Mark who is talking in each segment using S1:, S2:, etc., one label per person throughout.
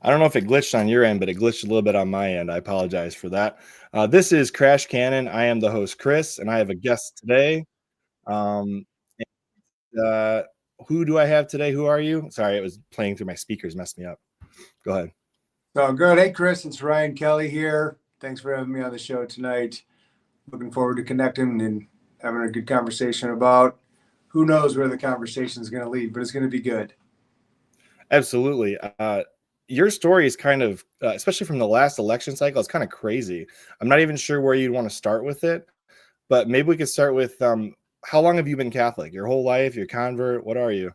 S1: I don't know if it glitched on your end, but it glitched a little bit on my end. I apologize for that. This is Crash Canon. I am the host, Chris, and I have a guest today. Um, uh, who do I have today? Who are you? Sorry, it was playing through my speakers, messed me up. Go ahead.
S2: So good. Hey, Chris, it's Ryan Kelly here. Thanks for having me on the show tonight. Looking forward to connecting and having a good conversation about who knows where the conversation is going to lead, but it's going to be good.
S1: Absolutely. Your story is kind of, especially from the last election cycle, it's kind of crazy. I'm not even sure where you'd want to start with it, but maybe we could start with how long have you been Catholic? Your whole life? Your convert? What are you?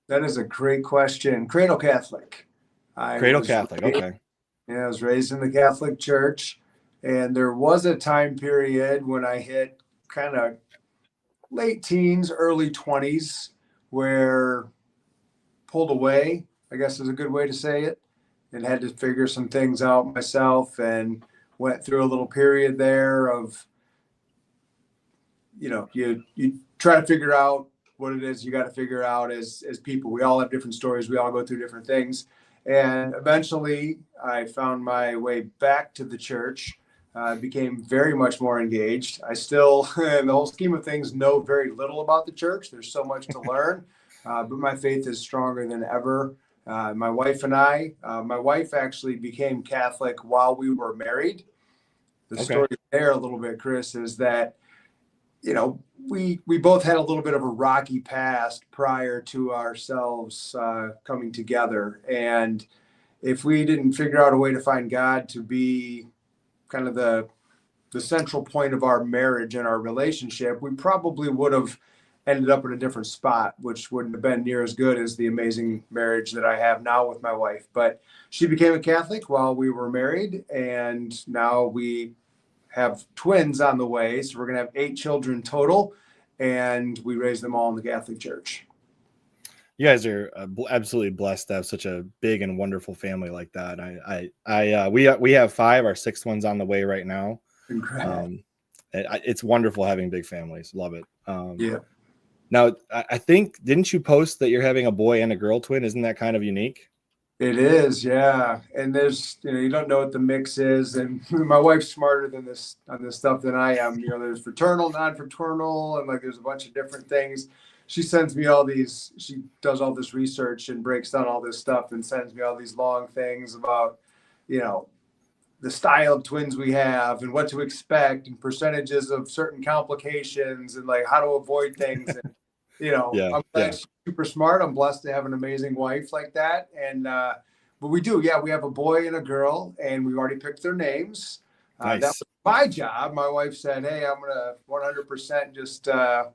S2: That is a great question. Cradle Catholic.
S1: Cradle Catholic. Okay.
S2: Yeah, I was raised in the Catholic Church, and there was a time period when I hit kind of late teens, early 20s, where pulled away, I guess is a good way to say it, and had to figure some things out myself, and went through a little period there of, you try to figure out what it is you got to figure out as people. We all have different stories. We all go through different things. And eventually I found my way back to the church, became very much more engaged. I still, in the whole scheme of things, know very little about the church. There's so much to learn, but my faith is stronger than ever. My wife and my wife actually became Catholic while we were married. The story there a little bit, Chris, is that, we both had a little bit of a rocky past prior to ourselves coming together. And if we didn't figure out a way to find God to be kind of the central point of our marriage and our relationship, we probably would have ended up in a different spot, which wouldn't have been near as good as the amazing marriage that I have now with my wife. But she became a Catholic while we were married, and now we have twins on the way. So we're going to have 8 children total, and we raise them all in the Catholic Church.
S1: You guys are absolutely blessed to have such a big and wonderful family like that. We have 5. Our 6th one's on the way right now.
S2: Incredible.
S1: It's wonderful having big families. Love it.
S2: Yeah.
S1: Now, I think, didn't you post that you're having a boy and a girl twin? Isn't that kind of unique?
S2: It is, yeah. And there's, you don't know what the mix is. And my wife's smarter than this on this stuff than I am. There's fraternal, non-fraternal, and there's a bunch of different things. She sends me all these, she does all this research and breaks down all this stuff and sends me all these long things about, the style of twins we have and what to expect and percentages of certain complications and how to avoid things. And, I'm glad she's super smart. I'm blessed to have an amazing wife like that. And, but we do, we have a boy and a girl, and we've already picked their names.
S1: Nice.
S2: That was my job. My wife said, hey, I'm going to 100% just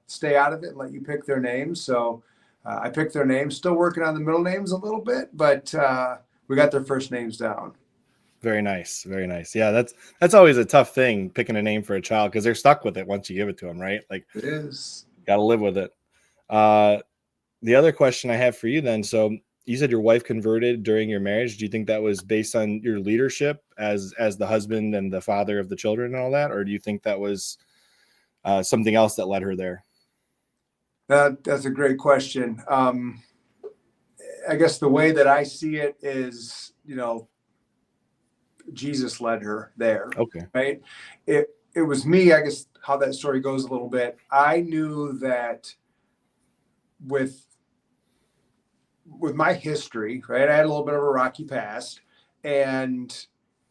S2: stay out of it and let you pick their names. So I picked their names, still working on the middle names a little bit, but we got their first names down.
S1: Very nice. Very nice. Yeah, that's always a tough thing, picking a name for a child, because they're stuck with it once you give it to them, right?
S2: It is.
S1: Got to live with it. The other question I have for you then, so you said your wife converted during your marriage. Do you think that was based on your leadership as the husband and the father of the children and all that? Or do you think that was something else that led her there?
S2: That's a great question. I guess the way that I see it is, Jesus led her there.
S1: Okay.
S2: Right. It was me, I guess, how that story goes a little bit. I knew that with my history, right, I had a little bit of a rocky past, and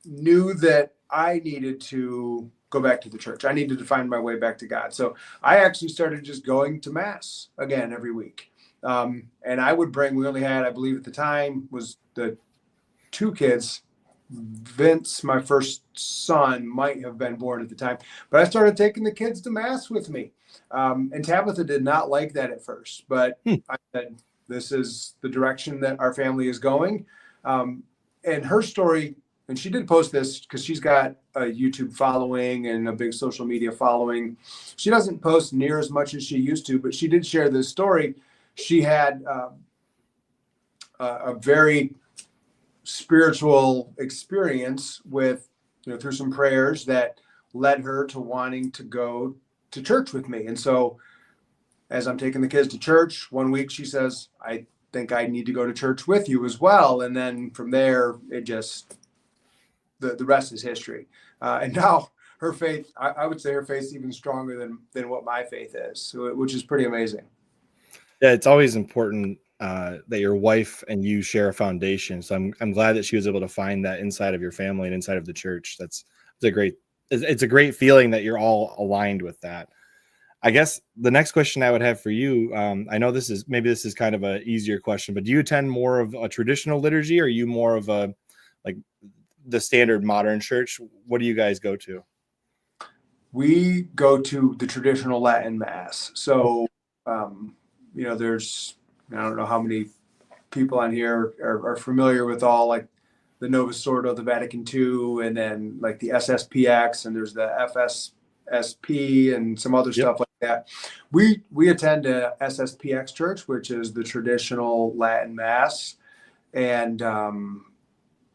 S2: knew that I needed to go back to the church. I needed to find my way back to God. So I actually started just going to mass again every week. And I would we only had, I believe at the time, was the 2 kids. Vince, my first son, might have been born at the time, but I started taking the kids to mass with me. And Tabitha did not like that at first, but I said, this is the direction that our family is going. And her story, and she did post this because she's got a YouTube following and a big social media following. She doesn't post near as much as she used to, but she did share this story. She had a very spiritual experience with, through some prayers that led her to wanting to go to church with me. And so as I'm taking the kids to church one week, she says, I think I need to go to church with you as well. And then from there, it just, the rest is history. And now her faith, I would say her faith is even stronger than what my faith is, so, which is pretty amazing.
S1: Yeah, it's always important that your wife and you share a foundation. So I'm glad that she was able to find that inside of your family and inside of the church. It's a great feeling that you're all aligned with that. I guess the next question I would have for you, I know this is kind of an easier question, but do you attend more of a traditional liturgy, or are you more of a like the standard modern church? What do you guys go to?
S2: We go to the traditional Latin Mass. So, there's, I don't know how many people on here are familiar with all like the Novus Ordo, the Vatican II, and then like the SSPX, and there's the FSSP and some other
S1: Yep.
S2: stuff like that. We attend a SSPX church, which is the traditional Latin Mass, and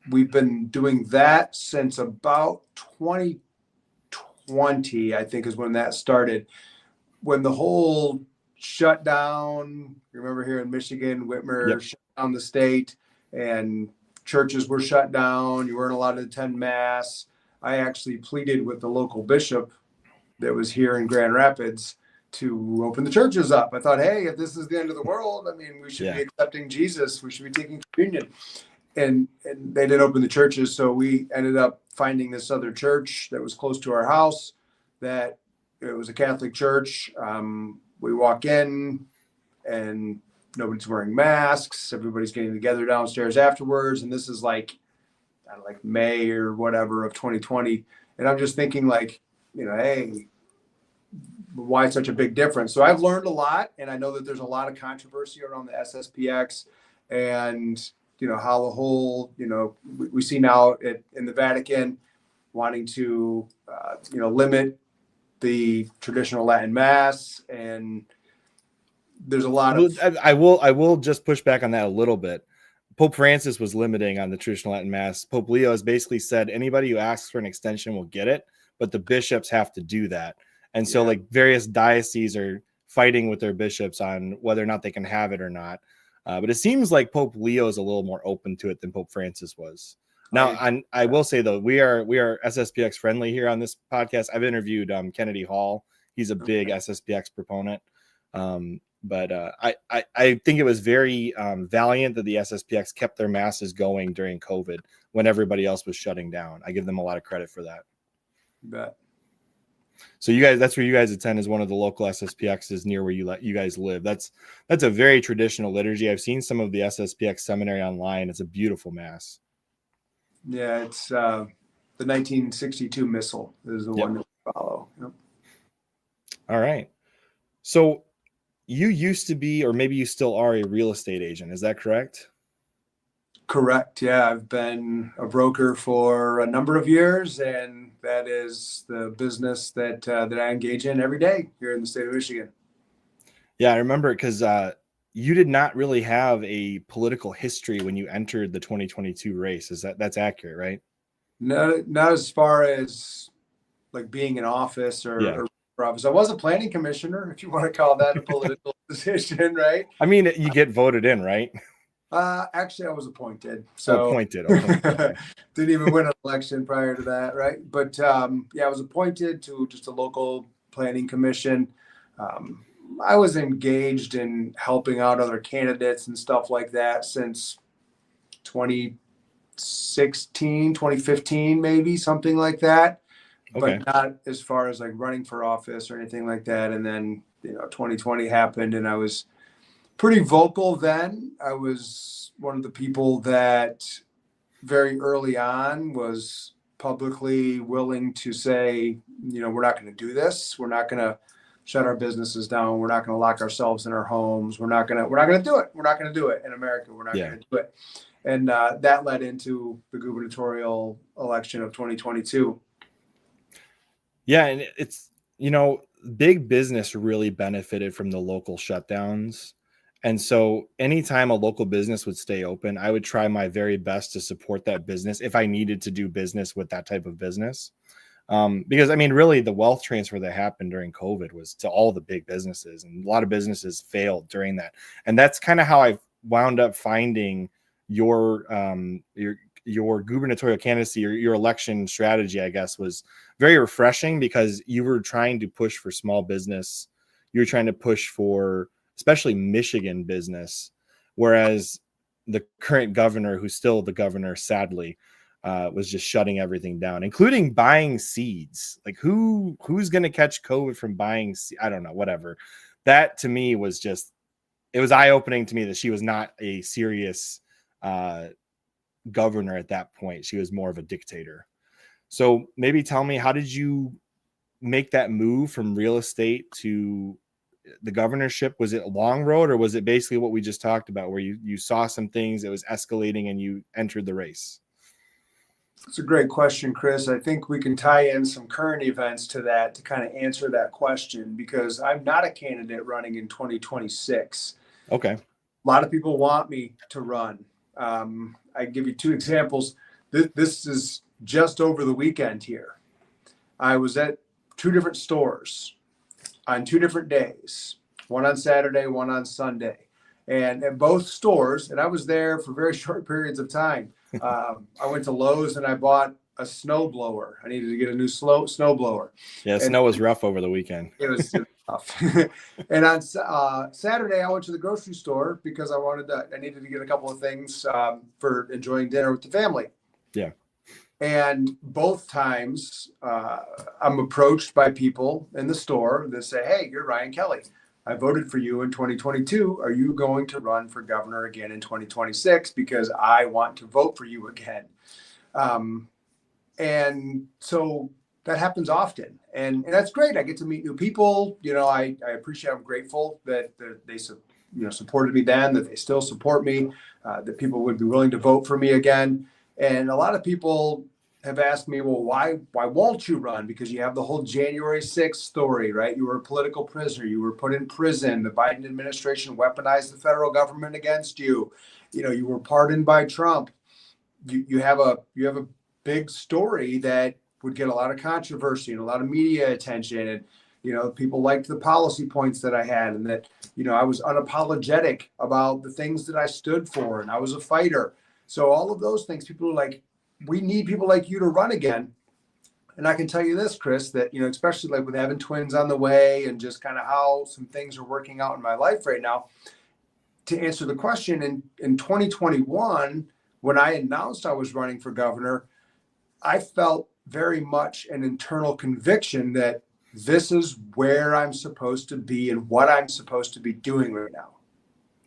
S2: we've been doing that since about 2020, I think, is when that started. When the whole shutdown, remember here in Michigan, Whitmer
S1: Yep.
S2: shut down the state and churches were shut down. You weren't allowed to attend Mass. I actually pleaded with the local bishop that was here in Grand Rapids to open the churches up. I thought, hey, if this is the end of the world, I mean, we should be accepting Jesus. We should be taking communion. And they didn't open the churches. So we ended up finding this other church that was close to our house, that it was a Catholic church. We walk in and nobody's wearing masks. Everybody's getting together downstairs afterwards. And this is like May or whatever of 2020. And I'm just thinking like, hey, why such a big difference? So I've learned a lot. And I know that there's a lot of controversy around the SSPX and, how the whole, we see now in the Vatican wanting to, limit the traditional Latin Mass, and there's a lot of.
S1: I will just push back on that a little bit. Pope Francis was limiting on the traditional Latin Mass. Pope Leo has basically said anybody who asks for an extension will get it, but the bishops have to do that. And so like various dioceses are fighting with their bishops on whether or not they can have it or not. But it seems like Pope Leo is a little more open to it than Pope Francis was. Now, I will say though, we are SSPX friendly here on this podcast. I've interviewed Kennedy Hall. He's a big SSPX proponent. But I think it was very valiant that the SSPX kept their masses going during COVID when everybody else was shutting down. I give them a lot of credit for that.
S2: You bet.
S1: So you guys, that's where you guys attend, is one of the local SSPXs near where you guys live. That's a very traditional liturgy. I've seen some of the SSPX seminary online. It's a beautiful mass.
S2: Yeah, it's the 1962 Missal is the one that we follow. Yep.
S1: All right. So you used to be, or maybe you still are, a real estate agent. Is that correct?
S2: Correct. Yeah, I've been a broker for a number of years, and that is the business that I engage in every day here in the state of Michigan.
S1: Yeah, I remember it because you did not really have a political history when you entered the 2022 race. That's accurate, right?
S2: Not as far as like being in office or office. I was a planning commissioner, if you want to call that a political position, right?
S1: I mean, you get voted in, right?
S2: Actually, I was appointed. So
S1: appointed.
S2: Didn't even win an election prior to that, right? But I was appointed to just a local planning commission. I was engaged in helping out other candidates and stuff like that since 2016, 2015, maybe something like that.
S1: Okay.
S2: But not as far as like running for office or anything like that. And then, 2020 happened and I was pretty vocal then. I was one of the people that very early on was publicly willing to say, we're not going to do this. We're not going to shut our businesses down. We're not going to lock ourselves in our homes. We're not going to do it. We're not going to do it in America. We're not going to do it. And that led into the gubernatorial election of 2022.
S1: Yeah. And it's, big business really benefited from the local shutdowns. And so anytime a local business would stay open, I would try my very best to support that business if I needed to do business with that type of business. Because I mean, really the wealth transfer that happened during COVID was to all the big businesses, and a lot of businesses failed during that. And that's kind of how I wound up finding your gubernatorial candidacy, or your election strategy, I guess, was very refreshing, because you were trying to push for small business. You were trying to push for especially Michigan business, whereas the current governor, who's still the governor, sadly, was just shutting everything down, including buying seeds. Like who's going to catch COVID from buying? I don't know, whatever. That to me was just, it was eye opening to me that she was not a serious governor at that point. She was more of a dictator. So maybe tell me, how did you make that move from real estate to the governorship? Was it a long road, or was it basically what we just talked about, where you saw some things that was escalating and you entered the race?
S2: It's a great question, Chris. I think we can tie in some current events to that to kind of answer that question, because I'm not a candidate running in 2026.
S1: Okay.
S2: A lot of people want me to run. I give you two examples. This is just over the weekend here. I was at two different stores on two different days, one on Saturday, one on Sunday. And at both stores, and I was there for very short periods of time. I went to Lowe's and I bought a snow blower. I needed to get a new snow blower.
S1: Yeah, snow was rough over the weekend.
S2: It was tough. And on Saturday, I went to the grocery store because I needed to get a couple of things for enjoying dinner with the family.
S1: Yeah.
S2: And both times I'm approached by people in the store that say, "Hey, you're Ryan Kelly. I voted for you in 2022. Are you going to run for governor again in 2026? Because I want to vote for you again." And so that happens often. And that's great. I get to meet new people. I appreciate, I'm grateful that they supported me then, that they still support me, that people would be willing to vote for me again. And a lot of people have asked me, well, why won't you run? Because you have the whole January 6th story, right? You were a political prisoner. You were put in prison. The Biden administration weaponized the federal government against you. You were pardoned by Trump. You have a big story that would get a lot of controversy and a lot of media attention. And, people liked the policy points that I had, and that, I was unapologetic about the things that I stood for, and I was a fighter. So all of those things, people are like, we need people like you to run again. And I can tell you this, Chris, that, especially like with having twins on the way and just kind of how some things are working out in my life right now, to answer the question, in 2021, when I announced I was running for governor, I felt very much an internal conviction that this is where I'm supposed to be and what I'm supposed to be doing right now.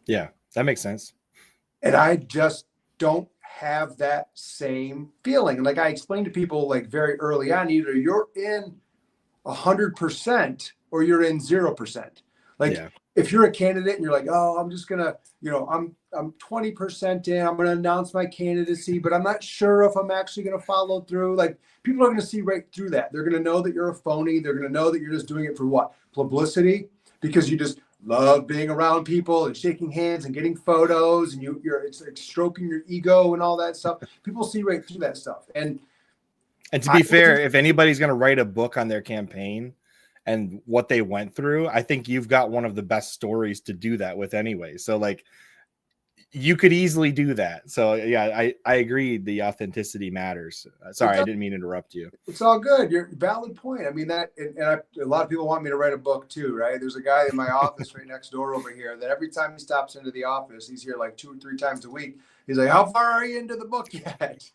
S1: Yeah, that makes sense.
S2: And I just don't have that same feeling. And like I explained to people, like very early on, either you're in 100% or you're in 0%. Like, yeah. If you're a candidate and you're like, oh, I'm just gonna, I'm 20% in, I'm gonna announce my candidacy, but I'm not sure if I'm actually gonna follow through. Like, people are gonna see right through that. They're gonna know that you're a phony. They're gonna know that you're just doing it for what? Publicity, because you just love being around people and shaking hands and getting photos, and it's like stroking your ego and all that stuff. People see right through that stuff. And
S1: to be fair, if anybody's gonna write a book on their campaign and what they went through, I think you've got one of the best stories to do that with anyway. So like, you could easily do that. So yeah, I agree. The authenticity matters. Sorry, I didn't mean to interrupt you.
S2: It's all good. You're valid point. I mean, a lot of people want me to write a book too, right? There's a guy in my office right next door over here that every time he stops into the office, he's here like 2 or 3 times a week. He's like, how far are you into the book yet?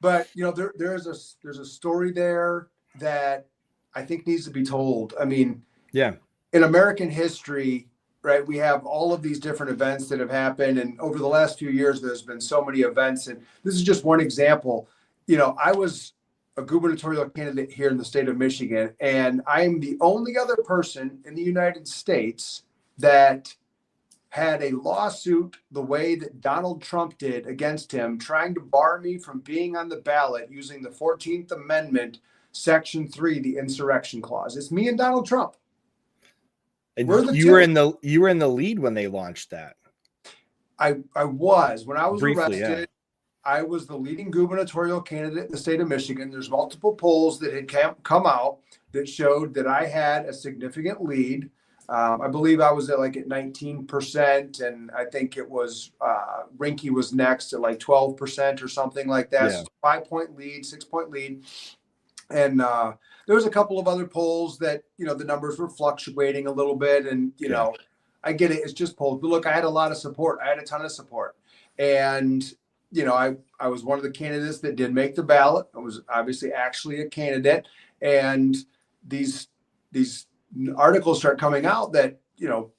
S2: But there's a story there that I think needs to be told. I mean, yeah, in American history, right, we have all of these different events that have happened. And over the last few years, there's been so many events. And this is just one example. I was a gubernatorial candidate here in the state of Michigan, and I'm the only other person in the United States that had a lawsuit the way that Donald Trump did against him, trying to bar me from being on the ballot using the 14th Amendment, Section 3, the insurrection clause. It's me and Donald Trump.
S1: And you were in the lead when they launched that.
S2: I was. When I was
S1: briefly,
S2: arrested, yeah. I was the leading gubernatorial candidate in the state of Michigan. There's multiple polls that had come out that showed that I had a significant lead. I believe I was at 19%, and I think it was Rinky was next at like 12% or something like that.
S1: Yeah.
S2: So 5-point lead, 6-point lead. And there was a couple of other polls that, the numbers were fluctuating a little bit. And,
S1: Yeah.
S2: I get it. It's just polls. But look, I had a lot of support. I had a ton of support. And, I was one of the candidates that did make the ballot. I was obviously actually a candidate. And these articles start coming out that,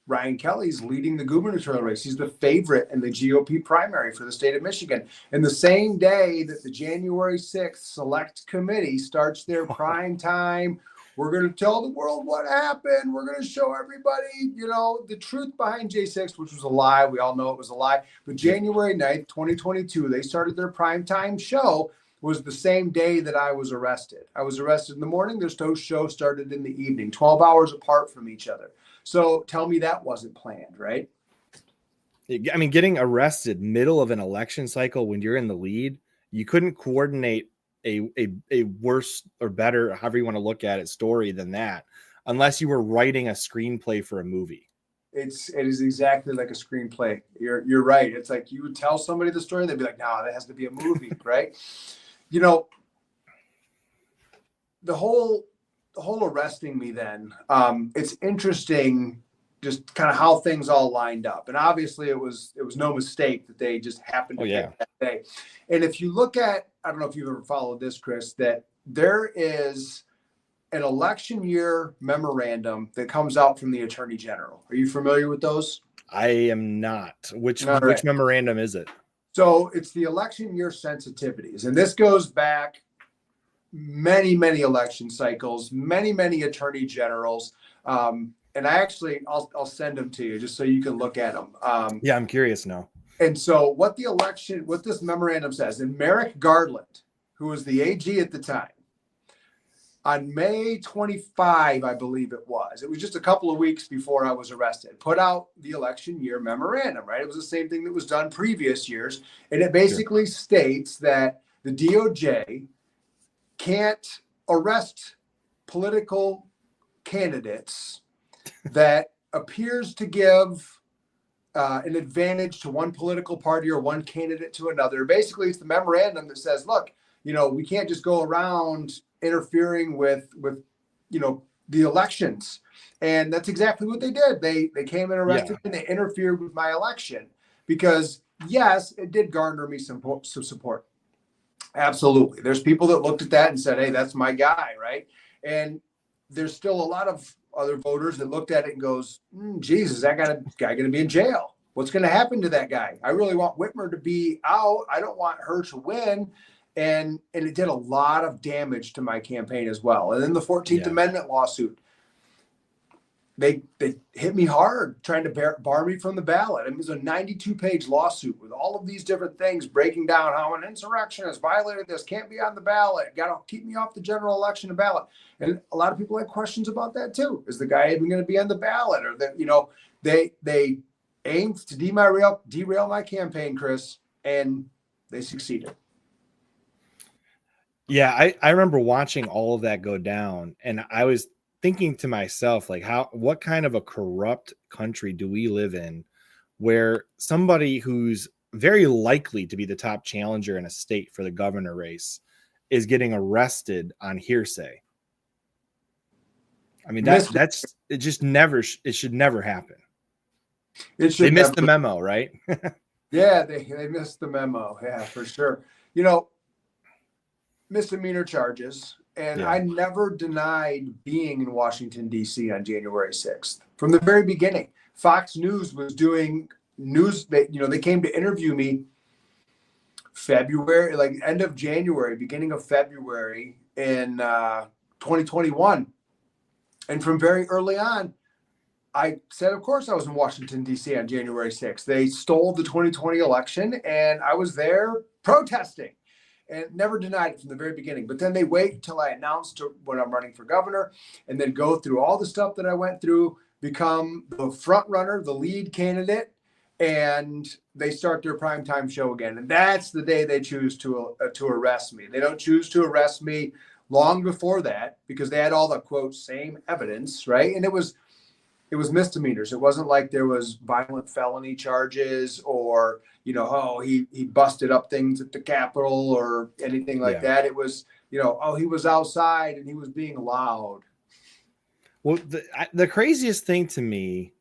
S2: Ryan Kelly's leading the gubernatorial race. He's the favorite in the GOP primary for the state of Michigan. And the same day that the January 6th Select Committee starts their prime time, we're going to tell the world what happened. We're going to show everybody, the truth behind J6, which was a lie. We all know it was a lie. But January 9th, 2022, they started their prime time show. Was the same day that I was arrested. I was arrested in the morning. Their show started in the evening, 12 hours apart from each other. So tell me that wasn't planned, right?
S1: I mean, getting arrested middle of an election cycle when you're in the lead, you couldn't coordinate a worse or better, however you want to look at it, story than that, unless you were writing a screenplay for a movie.
S2: It is exactly like a screenplay. You're right. It's like you would tell somebody the story, they'd be like, "No, that has to be a movie," right? The whole arresting me then, it's interesting just kind of how things all lined up. And obviously it was no mistake that they just happened to pick that day. And if you look at, I don't know if you've ever followed this, Chris, that there is an election year memorandum that comes out from the Attorney General. Are you familiar with those?
S1: I am not. Which memorandum is it?
S2: So it's the election year sensitivities. And this goes back many, many election cycles, many, many attorney generals. And I'll send them to you just so you can look at them.
S1: Yeah, I'm curious now.
S2: And so what this memorandum says, and Merrick Garland, who was the AG at the time, on May 25, I believe it was just a couple of weeks before I was arrested, put out the election year memorandum, right? It was the same thing that was done previous years. And it basically states that the DOJ can't arrest political candidates that appears to give an advantage to one political party or one candidate to another. Basically, it's the memorandum that says, look, we can't just go around interfering with the elections. And that's exactly what they did. They came and arrested me and they interfered with my election because, yes, it did garner me some support. Absolutely. There's people that looked at that and said, hey, that's my guy, right? And there's still a lot of other voters that looked at it and goes, Jesus, that guy going to be in jail. What's going to happen to that guy? I really want Whitmer to be out. I don't want her to win. And it did a lot of damage to my campaign as well. And then the 14th Amendment lawsuit, they hit me hard trying to bar me from the ballot. It was a 92-page lawsuit with all of these different things breaking down how an insurrectionist violated this, can't be on the ballot, got to keep me off the general election ballot. And a lot of people had questions about that too. Is the guy even going to be on the ballot? Or that, they aimed to derail my campaign, Chris, and they succeeded.
S1: Yeah, I remember watching all of that go down, and I was thinking to myself, like, what kind of a corrupt country do we live in where somebody who's very likely to be the top challenger in a state for the governor race is getting arrested on hearsay? I mean, that's it should never happen. They missed the memo, right?
S2: Yeah, they missed the memo. Yeah, for sure. Misdemeanor charges. And I never denied being in Washington, D.C. on January 6th. From the very beginning, Fox News was doing news that, they came to interview me February, like end of January, beginning of February in 2021. And from very early on, I said, of course, I was in Washington, D.C. on January 6th. They stole the 2020 election, and I was there protesting. And never denied it from the very beginning. But then they wait until I announced when I'm running for governor and then go through all the stuff that I went through, become the front runner, the lead candidate, and they start their primetime show again. And that's the day they choose to arrest me. They don't choose to arrest me long before that because they had all the, quote, same evidence, right? And it was it was misdemeanors. It wasn't like there was violent felony charges or, oh, he busted up things at the Capitol or anything like
S1: Yeah.
S2: that. It was, oh, he was outside and he was being loud.
S1: Well, the craziest thing to me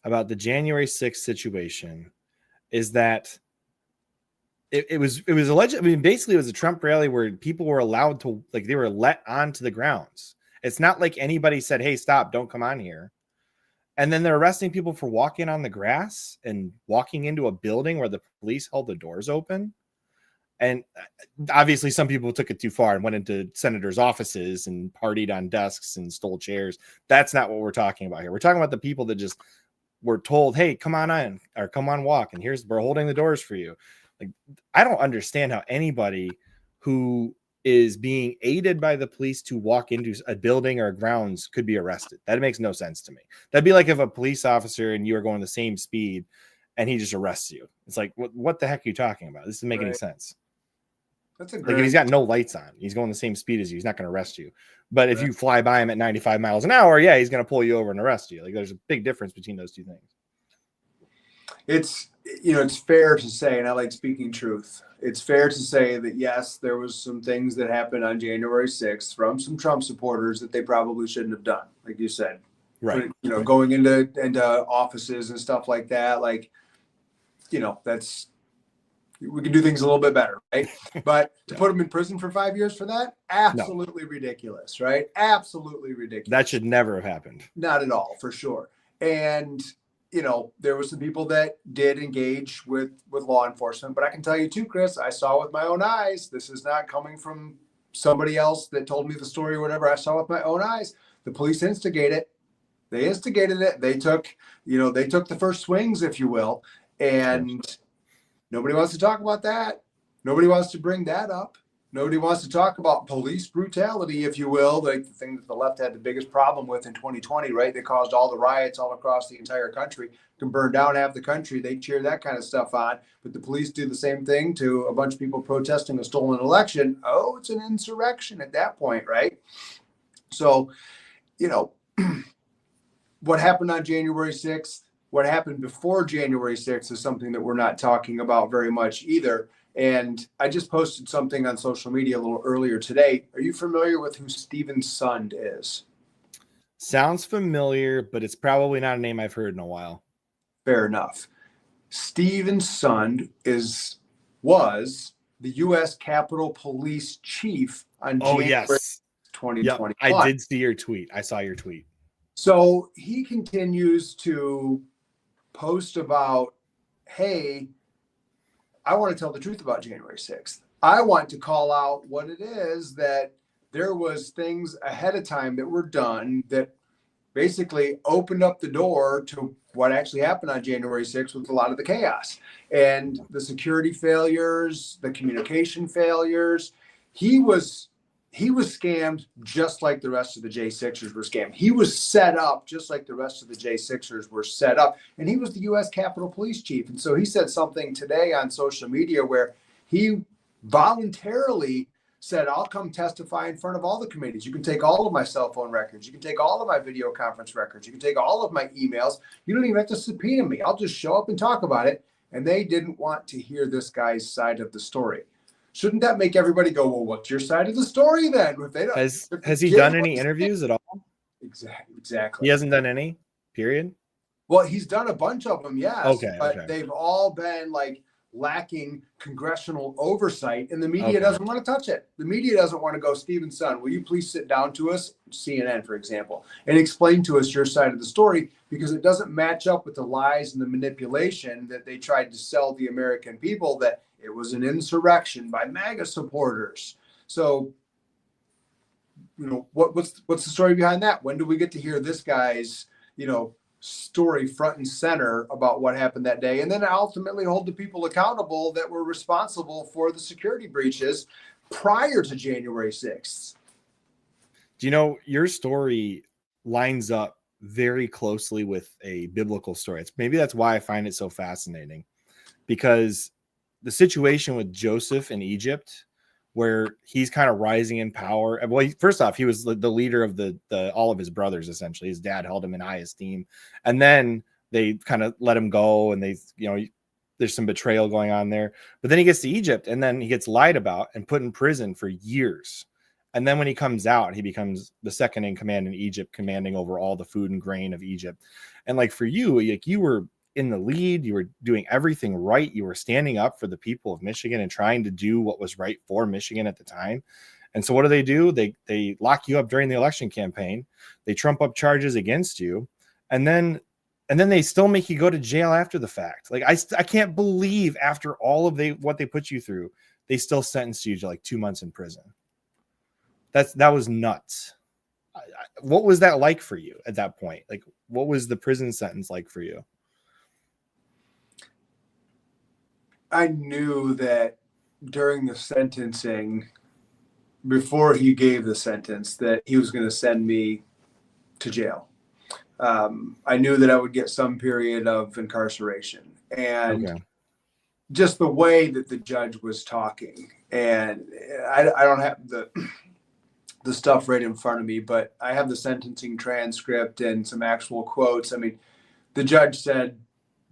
S1: about the January 6th situation is that it was alleged. I mean, basically, it was a Trump rally where people were allowed to, like, they were let onto the grounds. It's not like anybody said, "Hey, stop! Don't come on here." And then they're arresting people for walking on the grass and walking into a building where the police held the doors open. And obviously, some people took it too far and went into senators' offices and partied on desks and stole chairs. That's not what we're talking about here. We're talking about the people that just were told, "Hey, come on in or come on walk, and we're holding the doors for you." Like, I don't understand how anybody who is being aided by the police to walk into a building or grounds could be arrested. That makes no sense to me. That'd be like if a police officer and you are going the same speed and he just arrests you. It's like, what the heck are you talking about? This doesn't make any sense.
S2: That's a
S1: great. Like, if he's got no lights on, he's going the same speed as you, he's not going to arrest you. But if you fly by him at 95 miles an hour, yeah, he's going to pull you over and arrest you. Like, there's a big difference between those two things.
S2: It's fair to say, and I like speaking truth. It's fair to say that yes, there was some things that happened on January 6th from some Trump supporters that they probably shouldn't have done, like you said.
S1: Right.
S2: Going into offices and stuff like that. Like, that's, we can do things a little bit better, right? But to put them in prison for 5 years for that, absolutely ridiculous, right? Absolutely ridiculous.
S1: That should never have happened.
S2: Not at all, for sure. And there were some people that did engage with law enforcement, but I can tell you too, Chris, I saw with my own eyes. This is not coming from somebody else that told me the story or whatever. I saw with my own eyes. The police instigated it. They instigated it. They took the first swings, if you will, and nobody wants to talk about that. Nobody wants to bring that up. Nobody wants to talk about police brutality, if you will, like the thing that the left had the biggest problem with in 2020, right? They caused all the riots all across the entire country, can burn down half the country. They cheer that kind of stuff on, but the police do the same thing to a bunch of people protesting a stolen election. Oh, it's an insurrection at that point, right? So, what happened on January 6th, what happened before January 6th is something that we're not talking about very much either. And I just posted something on social media a little earlier today. Are you familiar with who Stephen Sund is?
S1: Sounds familiar, but it's probably not a name I've heard in a while.
S2: Fair enough. Stephen Sund was the U.S. Capitol Police Chief on January 2021.
S1: Yep, I did see your tweet. I saw your tweet.
S2: So he continues to post about, hey, I want to tell the truth about January 6th. I want to call out what it is that there was things ahead of time that were done that basically opened up the door to what actually happened on January 6th with a lot of the chaos and the security failures, the communication failures. He was scammed just like the rest of the J6ers were scammed. He was set up just like the rest of the J6ers were set up. And he was the U.S. Capitol Police Chief. And so he said something today on social media where he voluntarily said, I'll come testify in front of all the committees. You can take all of my cell phone records. You can take all of my video conference records. You can take all of my emails. You don't even have to subpoena me. I'll just show up and talk about it. And they didn't want to hear this guy's side of the story. Shouldn't that make everybody go, well, what's your side of the story then? If they don't,
S1: has he done any interviews at all?
S2: Exactly.
S1: He hasn't done any, period?
S2: Well, he's done a bunch of them, yes.
S1: Okay.
S2: They've all been like lacking congressional oversight, and the media doesn't want to touch it. The media doesn't want to go, Stephen Sund, will you please sit down to us, CNN, for example, and explain to us your side of the story, because it doesn't match up with the lies and the manipulation that they tried to sell the American people, that it was an insurrection by MAGA supporters. So, what's the story behind that? When do we get to hear this guy's, story front and center about what happened that day, and then ultimately hold the people accountable that were responsible for the security breaches prior to January 6th?
S1: Your story lines up very closely with a biblical story. Maybe that's why I find it so fascinating, because the situation with Joseph in Egypt where he's kind of rising in power. Well, first off, he was the leader of the all of his brothers, essentially. His dad held him in high esteem, and then they kind of let him go, and there's some betrayal going on there. But then he gets to Egypt, and then he gets lied about and put in prison for years. And then when he comes out, he becomes the second in command in Egypt, commanding over all the food and grain of Egypt. And like for you, like you were in the lead, you were doing everything right. You were standing up for the people of Michigan and trying to do what was right for Michigan at the time. And so what do? They lock you up during the election campaign. They trump up charges against you. And then they still make you go to jail after the fact. Like I can't believe after all of what they put you through, they still sentenced you to like 2 months in prison. That was nuts. What was that like for you at that point? Like, what was the prison sentence like for you?
S2: I knew that during the sentencing, before he gave the sentence, that he was going to send me to jail. I knew that I would get some period of incarceration, and just the way that the judge was talking, and I don't have the stuff right in front of me, but I have the sentencing transcript and some actual quotes. I mean, the judge said,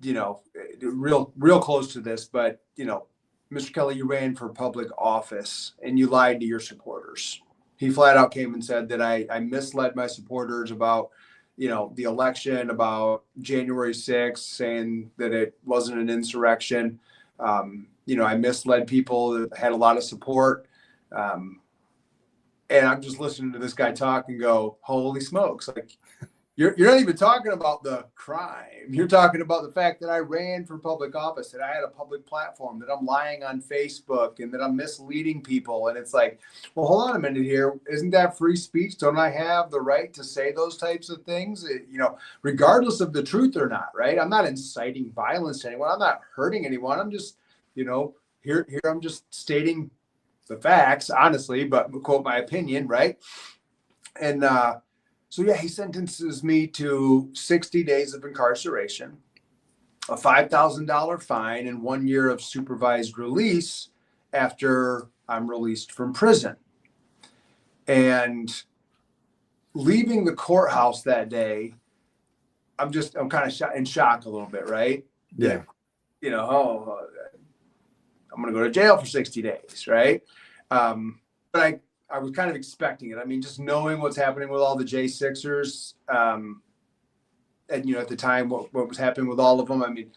S2: real close to this, but, Mr. Kelly, you ran for public office and you lied to your supporters. He flat out came and said that I misled my supporters about, the election, about January 6th, saying that it wasn't an insurrection. I misled people that had a lot of support. And I'm just listening to this guy talk and go, holy smokes. Like, you're not even talking about the crime. You're talking about the fact that I ran for public office, that I had a public platform, that I'm lying on Facebook, and that I'm misleading people. And it's like, well, hold on a minute here. Isn't that free speech? Don't I have the right to say those types of things, regardless of the truth or not, right? I'm not inciting violence to anyone. I'm not hurting anyone. I'm just, here I'm just stating the facts, honestly, but quote my opinion, right? And so yeah, he sentences me to 60 days of incarceration, a $5,000 fine, and 1 year of supervised release after I'm released from prison. And leaving the courthouse that day, I'm kind of in shock a little bit, right?
S1: Yeah.
S2: That, I'm going to go to jail for 60 days, right? But I was kind of expecting it. I mean, just knowing what's happening with all the J6ers, and, at the time, what was happening with all of them, I mean,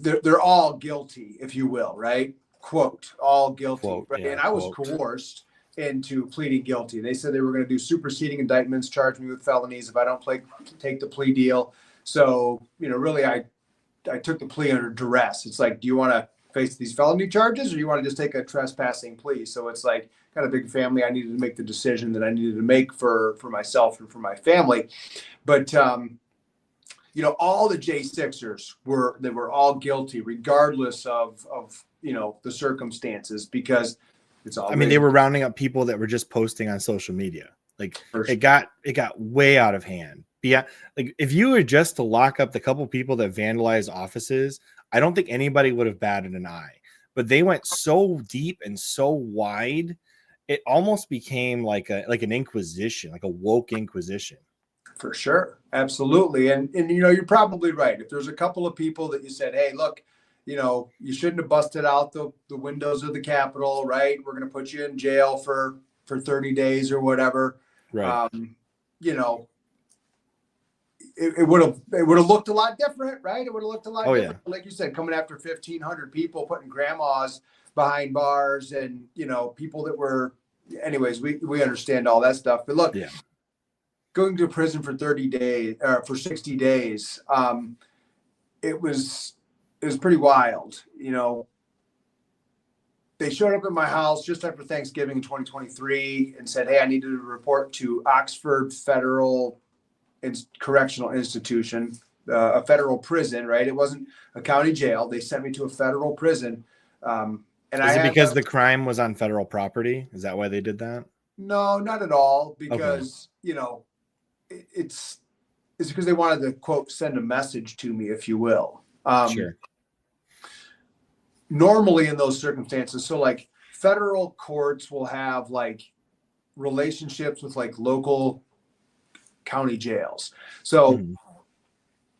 S2: they're all guilty, if you will, right? Quote, all guilty.
S1: Quote,
S2: right?
S1: Yeah,
S2: and I was coerced into pleading guilty. They said they were going to do superseding indictments, charge me with felonies if I don't take the plea deal. So, really, I took the plea under duress. It's like, do you want to face these felony charges, or you want to just take a trespassing plea? So it's like, got a big family. I needed to make the decision that I needed to make for myself and for my family. But, all the J6ers were all guilty, regardless of the circumstances, because it's all.
S1: I mean, they were rounding up people that were just posting on social media. Like it got way out of hand. Yeah, like if you were just to lock up the couple people that vandalized offices, I don't think anybody would have batted an eye. But they went so deep and so wide, it almost became like an inquisition, like a woke inquisition.
S2: For sure, absolutely, and you're probably right. If there's a couple of people that you said, hey, look, you shouldn't have busted out the windows of the Capitol, right? We're going to put you in jail for 30 days or whatever.
S1: Right.
S2: It would have looked a lot different, right? It would have looked a lot different.
S1: Yeah.
S2: Like you said, coming after 1,500 people, putting grandmas behind bars, and people that were. Anyways, we understand all that stuff. But look, going to prison for 30 days or for 60 days, it was pretty wild. They showed up at my house just after Thanksgiving in 2023 and said, hey, I needed to report to Oxford Federal Correctional Institution, a federal prison, right? It wasn't a county jail. They sent me to a federal prison. And
S1: is it because the crime was on federal property? Is that why they did that?
S2: No, not at all. Because, it's because they wanted to, quote, send a message to me, if you will.
S1: Sure.
S2: Normally in those circumstances, so like federal courts will have like relationships with like local county jails. So
S1: Mhm.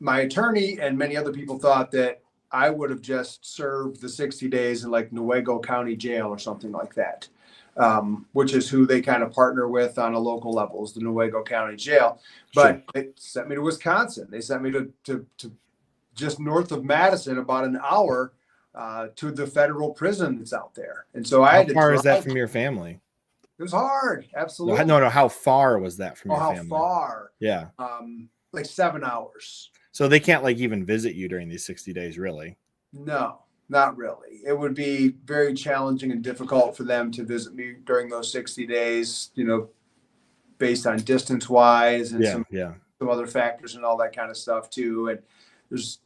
S2: my attorney and many other people thought that I would have just served the 60 days in like Newaygo County Jail or something like that, which is who they kind of partner with on a local level, is the Newaygo County Jail.
S1: Sure.
S2: But they sent me to Wisconsin. They sent me to just north of Madison, about an hour to the federal prison that's out there. And so I
S1: How
S2: had to
S1: far is that
S2: drive.
S1: from your family?
S2: It was hard.
S1: No,
S2: Absolutely.
S1: no. How far was that from
S2: Oh,
S1: your
S2: how
S1: family?
S2: far?
S1: Yeah.
S2: Like 7 hours.
S1: So they can't like even visit you during these 60 days, really.
S2: No, not really. It would be very challenging and difficult for them to visit me during those 60 days, based on distance wise and
S1: Yeah.
S2: some
S1: Yeah.
S2: other factors and all that kind of stuff too. And there's,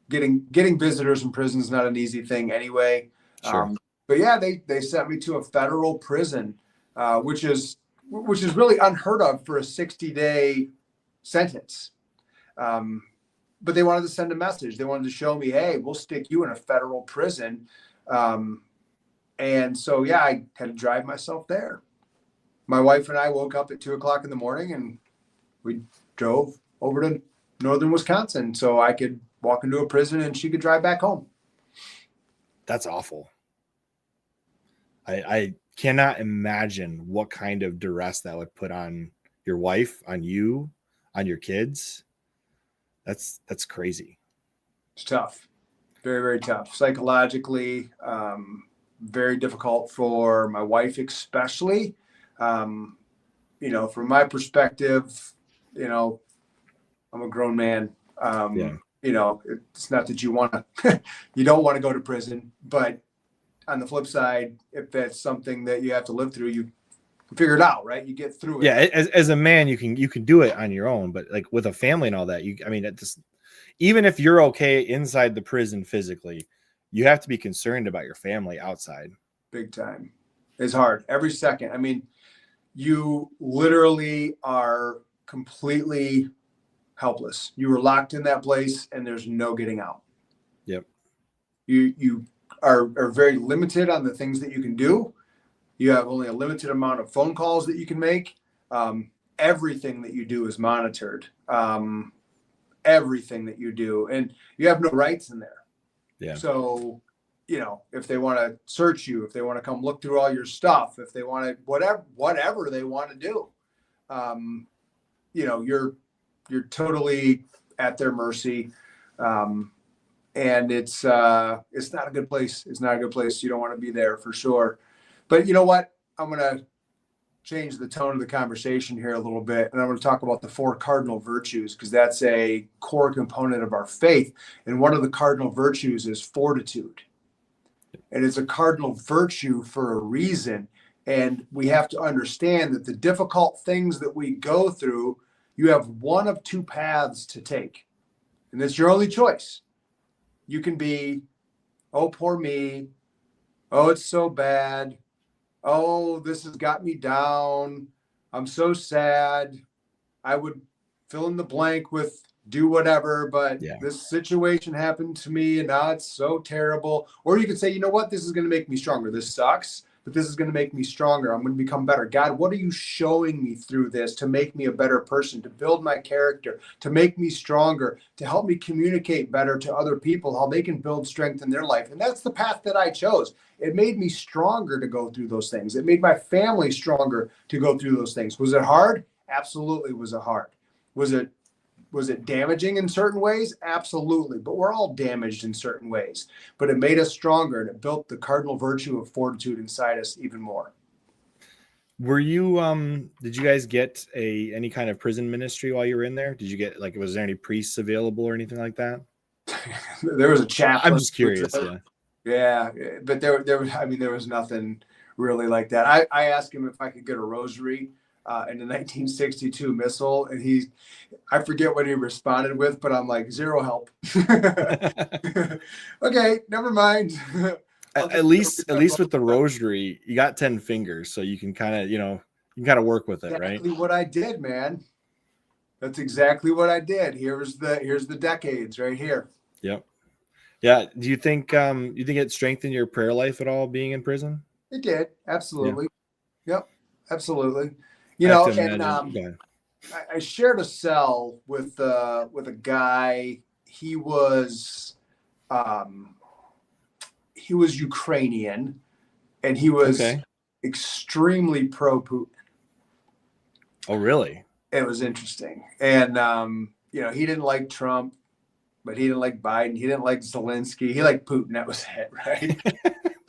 S2: getting visitors in prison is not an easy thing anyway.
S1: Sure.
S2: But yeah, they sent me to a federal prison, which is really unheard of for a 60-day sentence. But they wanted to send a message. They wanted to show me, hey, we'll stick you in a federal prison. And so, yeah, I had to drive myself there. My wife and I woke up at 2 o'clock in the morning and we drove over to northern Wisconsin so I could walk into a prison and she could drive back home.
S1: That's awful. I cannot imagine what kind of duress that would put on your wife, on you, on your kids. That's crazy.
S2: It's tough. Very, very tough. Psychologically, very difficult for my wife, especially. From my perspective, I'm a grown man.
S1: Yeah.
S2: It's not that you don't want to go to prison, but on the flip side, if that's something that you have to live through, you figure it out, right? You get through it.
S1: Yeah. As a man, you can do it on your own, but like with a family and all that, even if you're okay inside the prison physically, you have to be concerned about your family outside.
S2: Big time. It's hard every second. I mean, you literally are completely helpless. You were locked in that place and there's no getting out.
S1: Yep.
S2: You are very limited on the things that you can do. You have only a limited amount of phone calls that you can make. Everything that you do is monitored. Everything that you do, and you have no rights in there.
S1: Yeah.
S2: So, if they want to search you, if they want to come look through all your stuff, if they want to, whatever they want to do, you're totally at their mercy. And it's not a good place. It's not a good place. You don't want to be there for sure. But you know what? I'm going to change the tone of the conversation here a little bit. And I'm going to talk about the 4 cardinal virtues, because that's a core component of our faith. And one of the cardinal virtues is fortitude. And it's a cardinal virtue for a reason. And we have to understand that the difficult things that we go through, you have one of 2 paths to take. And it's your only choice. You can be, oh, poor me. Oh, it's so bad. Oh, this has got me down. I'm so sad. I would fill in the blank with do whatever, but
S1: Yeah.
S2: this situation happened to me and now it's so terrible. Or you could say, you know what? This is going to make me stronger. This sucks, but this is going to make me stronger. I'm going to become better. God, what are you showing me through this to make me a better person, to build my character, to make me stronger, to help me communicate better to other people, how they can build strength in their life? And that's the path that I chose. It made me stronger to go through those things. It made my family stronger to go through those things. Was it hard? Absolutely was it hard. Was it damaging in certain ways? Absolutely. But we're all damaged in certain ways. But it made us stronger, and it built the cardinal virtue of fortitude inside us even more.
S1: Were you did you guys get any kind of prison ministry while you were in there? Did you get was there any priests available or anything like that?
S2: There was a chaplain.
S1: I'm just curious. Yeah.
S2: Yeah, but there was nothing really like that. I asked him if I could get a rosary in the 1962 missile, and I forget what he responded with, but I'm like, zero help. Okay, never mind.
S1: At least with the rosary, you got 10 fingers, so you can kind of work with it, right?
S2: Exactly what I did, man. That's exactly what I did. Here's the decades right here.
S1: Yep. Yeah. Do you think it strengthened your prayer life at all being in prison?
S2: It did.
S1: Yeah.
S2: Absolutely. Yep. Absolutely.
S1: I have to
S2: And
S1: imagine. Go ahead.
S2: I shared a cell with a guy. Um, he was Ukrainian, and he was
S1: Okay.
S2: extremely pro Putin.
S1: Oh, really?
S2: It was interesting, and he didn't like Trump, but he didn't like Biden. He didn't like Zelensky. He liked Putin. That was it, right?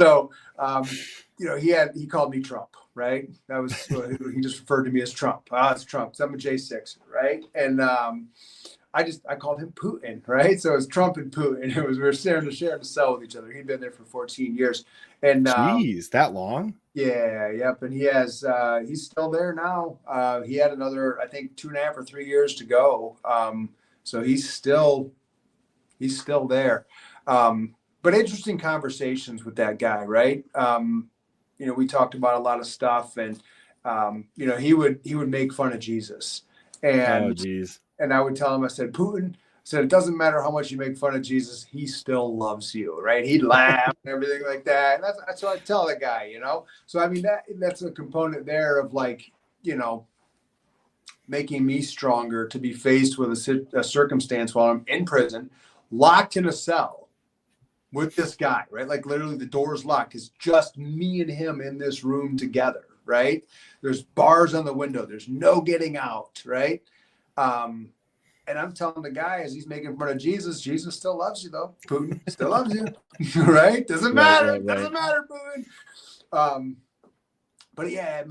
S2: So, he called me Trump, right? That was he just referred to me as Trump. It's Trump. So I'm a J6, right? And I called him Putin, right? So it was Trump and Putin. We were sharing a cell with each other. He'd been there for 14 years, and
S1: Jeez, that long?
S2: yeah, yep. And he's still there now. He had another, I think, 2.5 or 3 years to go. So he's still there. But interesting conversations with that guy, right? We talked about a lot of stuff, and he would make fun of Jesus,
S1: Oh,
S2: and
S1: geez.
S2: I would tell him, I said, Putin. I said, it doesn't matter how much you make fun of Jesus, he still loves you, right? He'd laugh and everything like that. And that's what I tell the guy. So I mean that's a component there of like, making me stronger to be faced with a circumstance while I'm in prison, locked in a cell with this guy, right? Like literally the door's locked. It's just me and him in this room together, right? There's bars on the window. There's no getting out, right? And I'm telling the guy as he's making fun of Jesus, Jesus still loves you though. Putin still loves you, right? Doesn't
S1: Right,
S2: matter.
S1: right, right.
S2: Doesn't matter, Putin. But yeah, it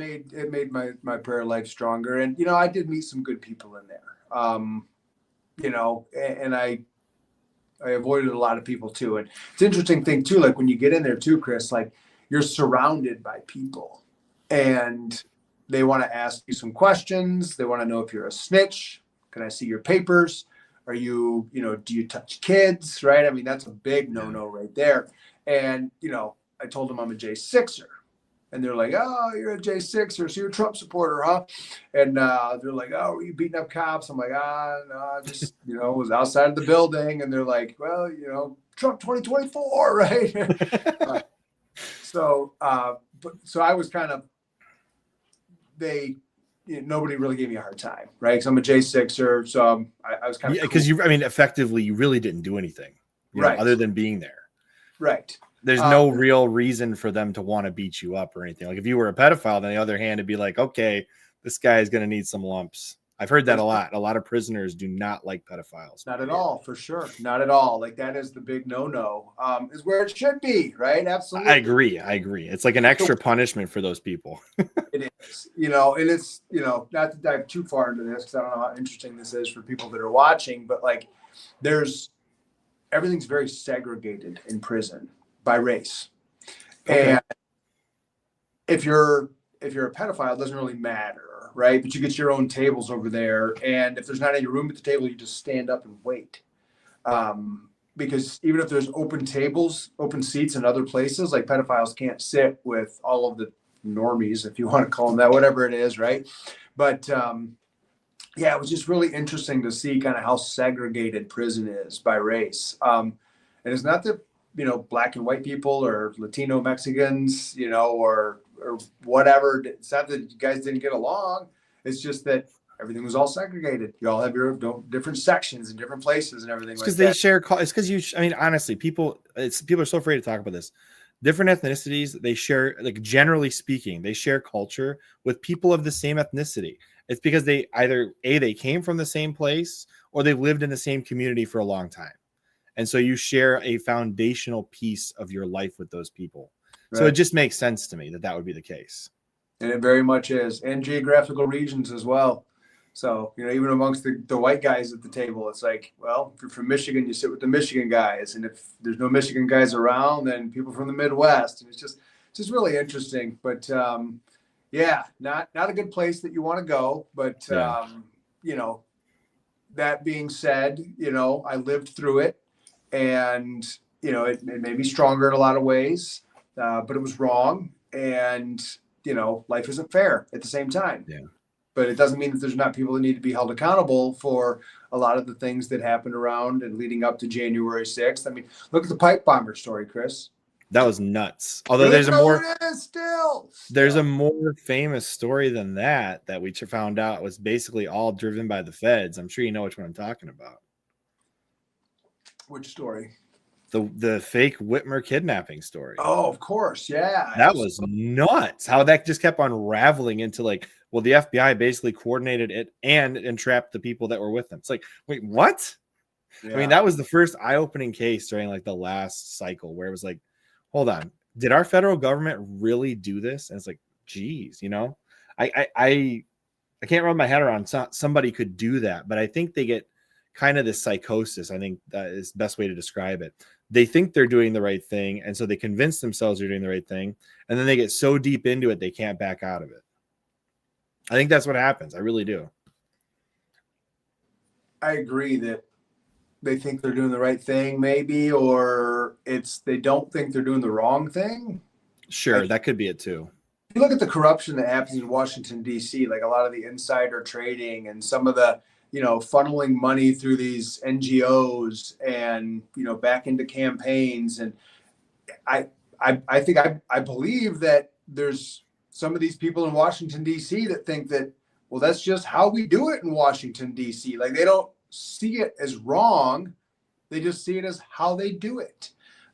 S2: made my prayer life stronger. And I did meet some good people in there. And I avoided a lot of people too. And it's an interesting thing too, like when you get in there too, Chris, like you're surrounded by people and they want to ask you some questions. They want to know if you're a snitch. Can I see your papers? Are you, do you touch kids? Right. I mean, that's a big
S1: Yeah.
S2: no right there. And, I told them I'm a J6er. And they're like, oh, you're a J6er, so you're a Trump supporter, huh? And they're like, oh, were you beating up cops? I'm like, no, I just, was outside of the building. And they're like, well, Trump 2024, right? uh, so I was kind of, nobody really gave me a hard time, right? Because I'm a J6er, so I was kind of
S1: Yeah,
S2: cool.
S1: because effectively, you really didn't do anything,
S2: Right.
S1: other than being there.
S2: Right.
S1: There's no real reason for them to want to beat you up or anything. Like if you were a pedophile, on the other hand, it'd be like, okay, this guy is going to need some lumps. I've heard that a lot. A lot of prisoners do not like pedophiles.
S2: Not at all, for sure. Not at all. Like that is the big no-no. Is where it should be, right? Absolutely.
S1: I agree. It's like an extra punishment for those people.
S2: It is, and it's, not to dive too far into this because I don't know how interesting this is for people that are watching, but like everything's very segregated in prison by race. Okay. And if you're a pedophile, it doesn't really matter, right? But you get your own tables over there, and if there's not any room at the table, you just stand up and wait. Because even if there's open tables, open seats in other places, like pedophiles can't sit with all of the normies, if you want to call them that, whatever it is, right? But it was just really interesting to see kind of how segregated prison is by race. And it's not that black and white people or Latino Mexicans, or whatever. It's not that you guys didn't get along. It's just that everything was all segregated. You all have your different sections and different places and everything.
S1: Because they share. It's because I mean, honestly, people are so afraid to talk about this. Different ethnicities, they share, like generally speaking, they share culture with people of the same ethnicity. It's because they either they came from the same place or they've lived in the same community for a long time. And so you share a foundational piece of your life with those people. Right. So it just makes sense to me that would be the case.
S2: And it very much is. And geographical regions as well. So, even amongst the white guys at the table, it's like, well, if you're from Michigan, you sit with the Michigan guys. And if there's no Michigan guys around, then people from the Midwest. And it's just really interesting. But, not a good place that you want to go. But, that being said, I lived through it. And, it made me stronger in a lot of ways, but it was wrong. And, life isn't fair at the same time.
S1: Yeah.
S2: but it doesn't mean that there's not people that need to be held accountable for a lot of the things that happened around and leading up to January 6th. I mean, look at the pipe bomber story, Chris.
S1: That was nuts. Although
S2: Good though it is,
S1: there's a more famous story than that we found out was basically all driven by the feds. I'm sure you know which one I'm talking about.
S2: Which story?
S1: The fake Whitmer kidnapping story.
S2: Oh, of course. Yeah.
S1: That was nuts. How that just kept unraveling into like, well, the FBI basically coordinated it and entrapped the people that were with them. It's like, wait, what? Yeah. I mean, that was the first eye-opening case during like the last cycle where it was like, hold on, did our federal government really do this? And it's like, geez, you know, I can't wrap my head around somebody could do that, but I think they get kind of this psychosis. I think that is the best way to describe it. They think they're doing the right thing, and so they convince themselves they're doing the right thing, and then they get so deep into it they can't back out of it. I think that's what happens. I really do.
S2: I agree that they think they're doing the right thing, maybe, or they don't think they're doing the wrong thing.
S1: Sure, that could be it too.
S2: You look at the corruption that happens in Washington, D.C., like a lot of the insider trading and some of the, funneling money through these NGOs and, back into campaigns. And I think I believe that there's some of these people in Washington, D.C. that think that, well, that's just how we do it in Washington, D.C. Like they don't see it as wrong. They just see it as how they do it.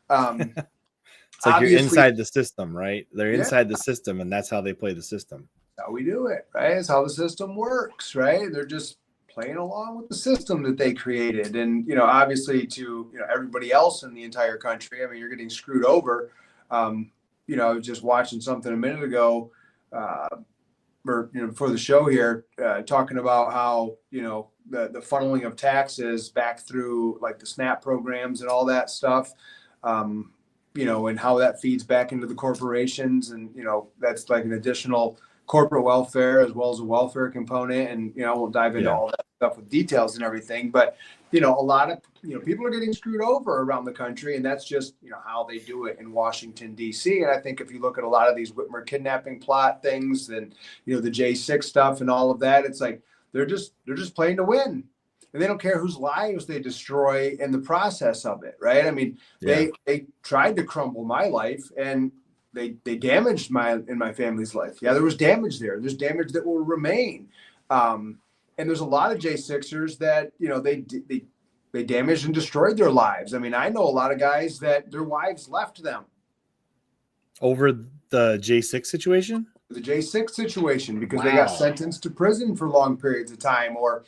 S1: It's like you're inside the system, right? They're inside the system, and that's how they play the system.
S2: That's how we do it, right? It's how the system works, right? They're just playing along with the system that they created. And, obviously to, everybody else in the entire country, I mean, you're getting screwed over. I was just watching something a minute ago, before the show here, talking about how, the funneling of taxes back through like the SNAP programs and all that stuff, and how that feeds back into the corporations. And, that's like an additional corporate welfare as well as a welfare component. And, I won't dive into all that stuff with details and everything, but, a lot of, people are getting screwed over around the country, and that's just, how they do it in Washington, D.C. And I think if you look at a lot of these Whitmer kidnapping plot things and, the J6 stuff and all of that, it's like, they're just playing to win. And they don't care whose lives they destroy in the process of it, right? I mean, they tried to crumble my life, and they damaged my family's life. Yeah, there was damage there. There's damage that will remain. And there's a lot of J6ers that, they damaged and destroyed their lives. I mean, I know a lot of guys that their wives left them.
S1: Over the J6 situation?
S2: The J6 situation, because they got sentenced to prison for long periods of time. Or,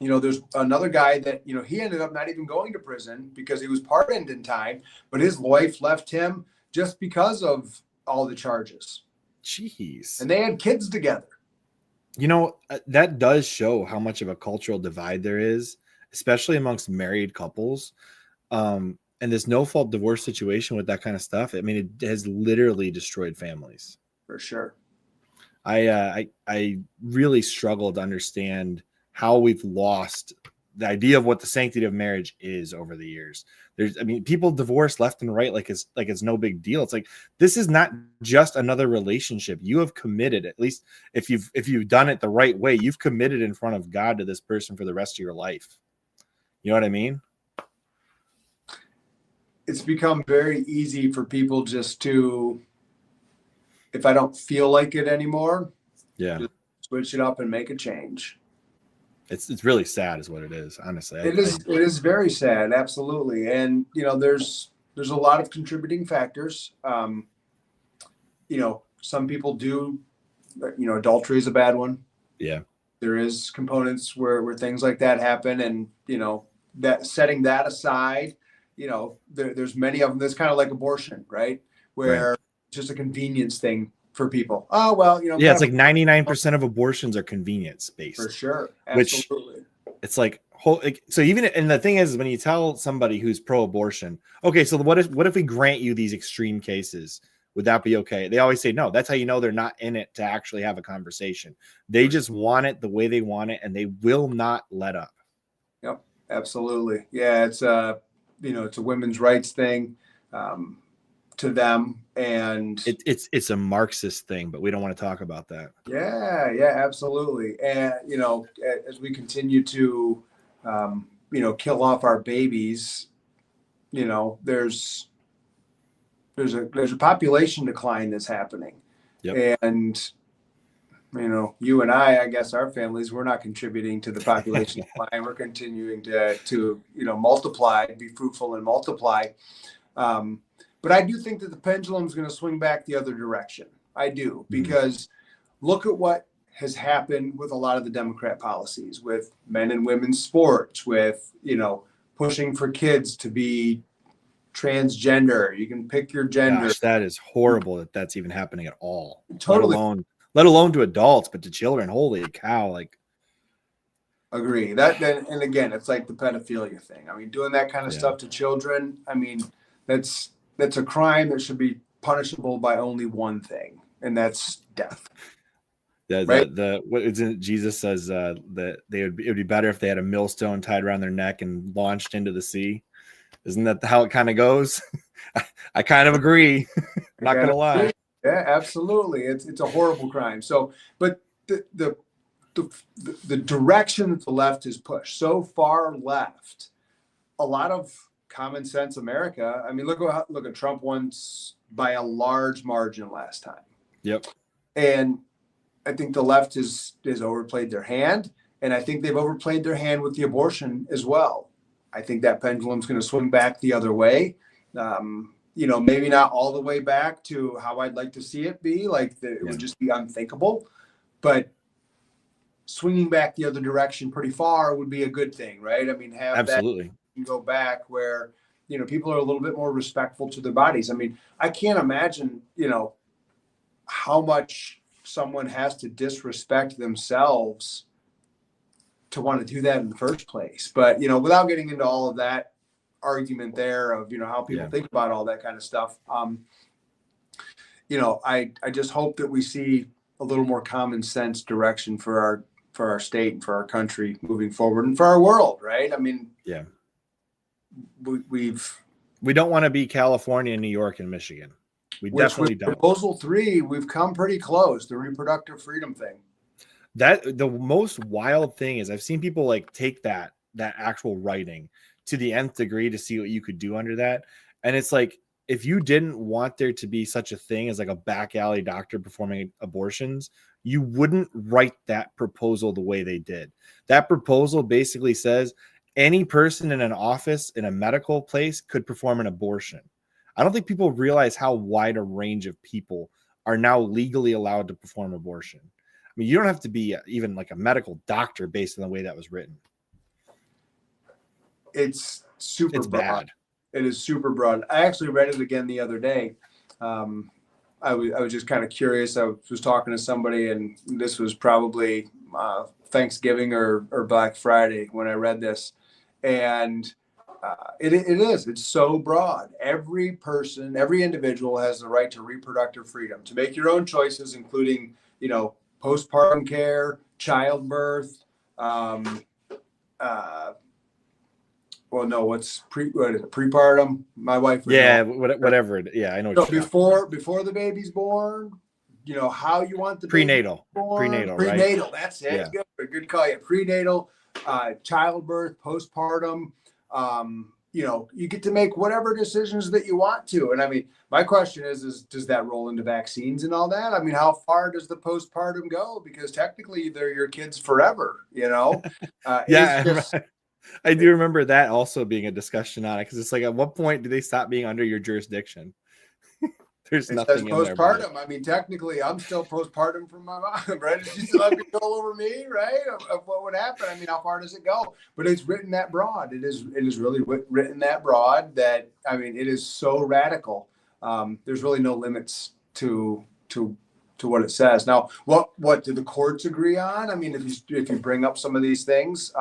S2: there's another guy that, he ended up not even going to prison because he was pardoned in time, but his wife left him just because of all the charges.
S1: Jeez.
S2: And they had kids together.
S1: That does show how much of a cultural divide there is, especially amongst married couples. And this no-fault divorce situation with that kind of stuff, I mean, it has literally destroyed families.
S2: For sure.
S1: I really struggle to understand how we've lost the idea of what the sanctity of marriage is over the years. People divorce left and right like it's no big deal. It's like, this is not just another relationship. You have committed, at least if you've done it the right way, you've committed in front of God to this person for the rest of your life. You know what I mean?
S2: It's become very easy for people just to, if I don't feel like it anymore, just switch it up and make a change.
S1: It's really sad is what it is, honestly.
S2: It is very sad, absolutely. And there's a lot of contributing factors. Some people do, adultery is a bad one.
S1: Yeah.
S2: There is components where things like that happen, and that setting that aside, there's many of them. That's kind of like abortion, right? Where it's just a convenience thing for people. Oh, well,
S1: it's like 99% of abortions are convenience based.
S2: For sure. Absolutely.
S1: Which it's like, so even, and the thing is, when you tell somebody who's pro-abortion, okay, so what if we grant you these extreme cases? Would that be okay? They always say, no, that's how you know they're not in it to actually have a conversation. They just want it the way they want it, and they will not let up.
S2: Yep, absolutely. Yeah, it's it's a women's rights thing. to them. And
S1: it's a Marxist thing, but we don't want to talk about that.
S2: yeah, absolutely. And as we continue to kill off our babies, there's a population decline that's happening.
S1: Yep.
S2: And you and I guess our families, we're not contributing to the population decline. We're continuing to multiply, be fruitful and multiply. But I do think that the pendulum is going to swing back the other direction. I do, because look at what has happened with a lot of the Democrat policies, with men and women's sports, with pushing for kids to be transgender. You can pick your gender.
S1: Gosh, that is horrible that that's even happening at all.
S2: Totally.
S1: Let alone to adults, but to children. Holy cow! Like,
S2: agree that. And again, it's like the pedophilia thing. I mean, doing that kind of stuff to children. I mean, that's a crime that should be punishable by only one thing, and that's death.
S1: Jesus says that it would be better if they had a millstone tied around their neck and launched into the sea. Isn't that how it kind of goes? I kind of agree. Not gonna lie.
S2: Yeah, absolutely. It's a horrible crime. So, but the direction that the left has pushed so far left, a lot of common sense America. I mean, look at Trump won by a large margin last time.
S1: Yep.
S2: And I think the left has overplayed their hand, and I think they've overplayed their hand with the abortion as well. I think that pendulum's going to swing back the other way. Maybe not all the way back to how I'd like to see it be. It would just be unthinkable, but swinging back the other direction pretty far would be a good thing, right? I mean,
S1: absolutely
S2: that go back where people are a little bit more respectful to their bodies. I mean, I can't imagine how much someone has to disrespect themselves to want to do that in the first place. But without getting into all of that argument there of how people think about all that kind of stuff, I just hope that we see a little more common sense direction for our state and for our country moving forward, and for our world, right? I mean,
S1: we don't want to be California, New York, and Michigan. We definitely don't.
S2: Proposal 3, we've come pretty close. The reproductive freedom thing.
S1: That the most wild thing is I've seen people take that actual writing to the nth degree to see what you could do under that. And it's like, if you didn't want there to be such a thing as a back alley doctor performing abortions, you wouldn't write that proposal the way they did. That proposal basically says any person in an office in a medical place could perform an abortion. I don't think people realize how wide a range of people are now legally allowed to perform abortion. I mean, you don't have to be even a medical doctor based on the way that was written.
S2: It's super broad.
S1: Bad.
S2: It is super broad. I actually read it again the other day. I was just kind of curious. I was talking to somebody, and this was probably Thanksgiving or Black Friday when I read this. And it's so broad. Every person, every individual has the right to reproductive freedom, to make your own choices, including, postpartum care, childbirth, prepartum? My wife.
S1: Whatever. I know.
S2: So before the baby's born, how you want the
S1: prenatal,
S2: prenatal,
S1: right?
S2: That's it. Yeah. Good call. Yeah, prenatal, childbirth, postpartum. You get to make whatever decisions that you want to. And I mean, my question is does that roll into vaccines and all that? I mean, how far does the postpartum go? Because technically they're your kids forever,
S1: I do remember that also being a discussion on it, because it's at what point do they stop being under your jurisdiction? There's nothing in
S2: postpartum.
S1: there.
S2: I mean, technically, I'm still postpartum from my mom, right? She still have control over me, right? Of what would happen. I mean, how far does it go? But it's written that broad. It is really written that broad that, I mean, it is so radical. There's really no limits to what it says. Now, what do the courts agree on? I mean, if you bring up some of these things,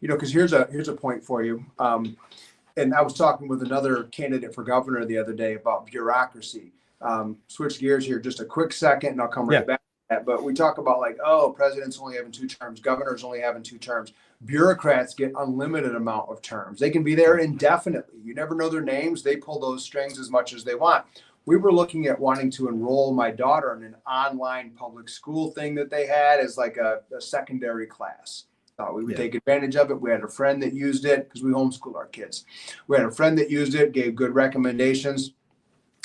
S2: because here's a point for you. And I was talking with another candidate for governor the other day about bureaucracy. Switch gears here just a quick second, and I'll come right back to that. But we talk about presidents only having 2 terms, governors only having 2 terms. Bureaucrats get unlimited amount of terms. They can be there indefinitely. You never know their names. They pull those strings as much as they want. We were looking at wanting to enroll my daughter in an online public school thing that they had as like a secondary class. Thought we would take advantage of it. We had a friend that used it because we homeschool our kids. We had a friend that used it, gave good recommendations.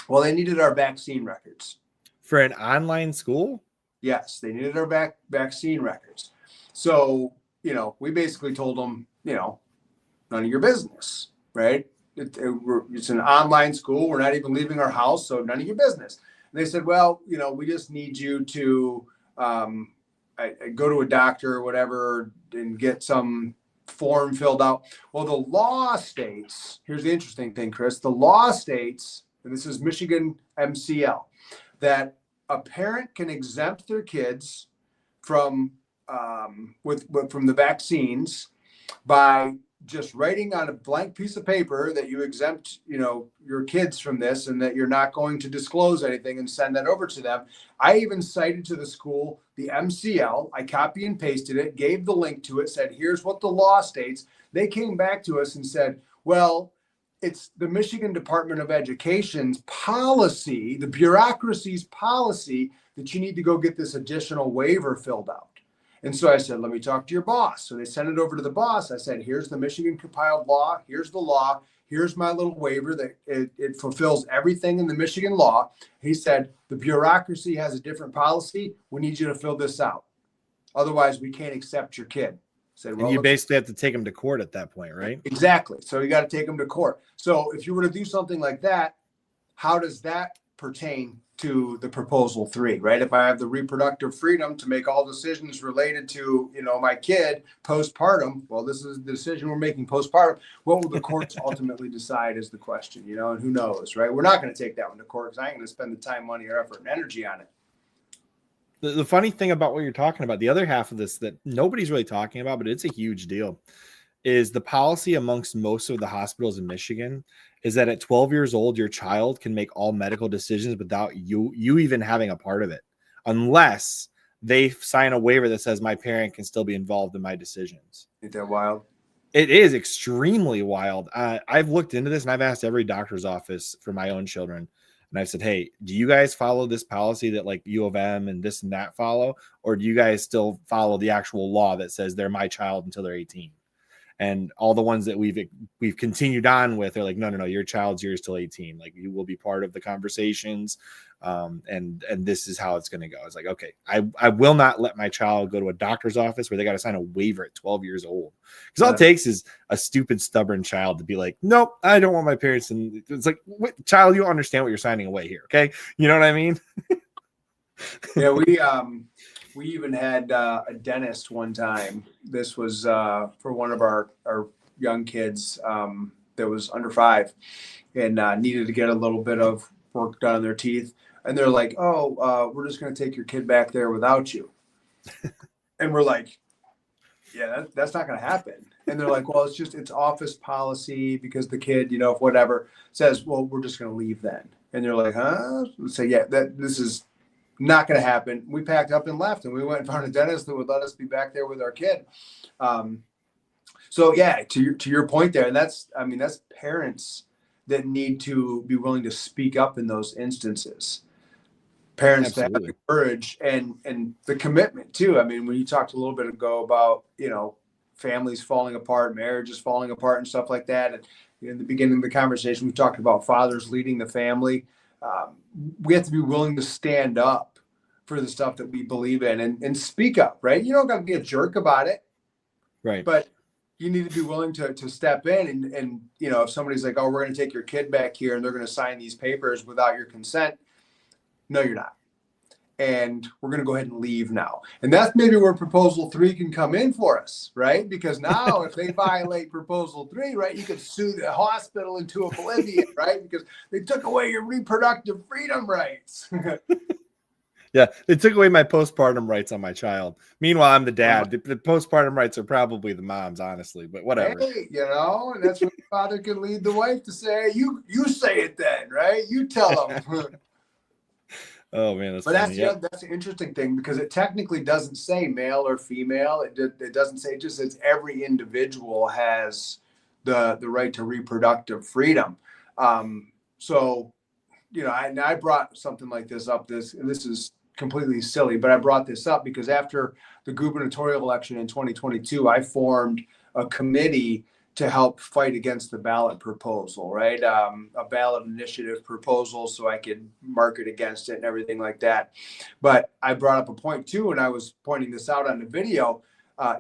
S2: Well, they needed our vaccine records.
S1: For an online school?
S2: Yes, they needed our vaccine records. So, we basically told them, none of your business, right? It's an online school. We're not even leaving our house, so none of your business. And they said, well, we just need you to go to a doctor or whatever and get some form filled out. Well, the law states, here's the interesting thing, Chris, the law states, and this is Michigan MCL, that a parent can exempt their kids from from the vaccines by just writing on a blank piece of paper that you exempt, your kids from this and that you're not going to disclose anything and send that over to them. I even cited to the school the MCL. I copy and pasted it, gave the link to it, said, here's what the law states. They came back to us and said, well, it's the Michigan Department of Education's policy, the bureaucracy's policy, that you need to go get this additional waiver filled out. And so I said, let me talk to your boss. So they sent it over to the boss. I said, here's the Michigan compiled law. Here's the law. Here's my little waiver that it fulfills everything in the Michigan law. He said, the bureaucracy has a different policy. We need you to fill this out. Otherwise, we can't accept your kid. I said, well,
S1: and you basically have to take them to court at that point, right?
S2: Exactly. So you got to take them to court. So if you were to do something like that, how does that pertain to the proposal 3, right? If I have the reproductive freedom to make all decisions related to, my kid postpartum, well, this is the decision we're making postpartum. What will the courts ultimately decide is the question, and who knows, right? We're not going to take that one to court because I ain't going to spend the time, money, or effort and energy on it.
S1: The funny thing about what you're talking about, the other half of this that nobody's really talking about, but it's a huge deal, is the policy amongst most of the hospitals in Michigan is that at 12 years old, your child can make all medical decisions without you even having a part of it, unless they sign a waiver that says my parent can still be involved in my decisions.
S2: Ain't that wild?
S1: It is extremely wild. I've looked into this and I've asked every doctor's office for my own children. And I've said, hey, do you guys follow this policy that like U of M and this and that follow? Or do you guys still follow the actual law that says they're my child until they're 18? And all the ones that we've continued on with are like, no, your child's yours till 18. Like you will be part of the conversations. And this is how it's going to go. It's like, okay, I will not let my child go to a doctor's office where they got to sign a waiver at 12 years old. Because all it takes is a stupid, stubborn child to be like, nope, I don't want my parents. And it's like, child, you don't understand what you're signing away here. Okay. You know what I mean?
S2: Yeah, we even had a dentist one time. This was for one of our young kids that was under 5 and needed to get a little bit of work done on their teeth. And they're like, oh, we're just going to take your kid back there without you. And we're like, yeah, that's not going to happen. And they're like, well, it's office policy because the kid, whatever says, well, we're just going to leave then. And they're like, huh? So yeah, this is not going to happen. We packed up and left, and we went and found a dentist that would let us be back there with our kid. So yeah, to your point there, and that's parents that need to be willing to speak up in those instances. Parents Absolutely. To have the courage and the commitment too. I mean, when you talked a little bit ago about, families falling apart, marriages falling apart and stuff like that. And in the beginning of the conversation, we talked about fathers leading the family. We have to be willing to stand up for the stuff that we believe in and speak up, right? You don't got to be a jerk about it.
S1: Right.
S2: But you need to be willing to step in and if somebody's like, oh, we're going to take your kid back here and they're going to sign these papers without your consent. No, you're not. And we're going to go ahead and leave now. And that's maybe where proposal 3 can come in for us, right? Because now if they violate proposal 3, right, you could sue the hospital into oblivion, right? Because they took away your reproductive freedom rights.
S1: Yeah, they took away my postpartum rights on my child. Meanwhile, I'm the dad. The postpartum rights are probably the mom's, honestly, but whatever.
S2: Hey, and that's when the father can lead the wife to say, you say it then, right? You tell them.
S1: Oh man, that's
S2: But
S1: funny. Yep.
S2: that's the interesting thing, because it technically doesn't say male or female. It doesn't say, it just says every individual has the right to reproductive freedom. So, I brought something like this up. This is completely silly, but I brought this up because after the gubernatorial election in 2022, I formed a committee to help fight against the ballot proposal, right? A ballot initiative proposal, so I could market against it and everything like that. But I brought up a point too, and I was pointing this out on the video.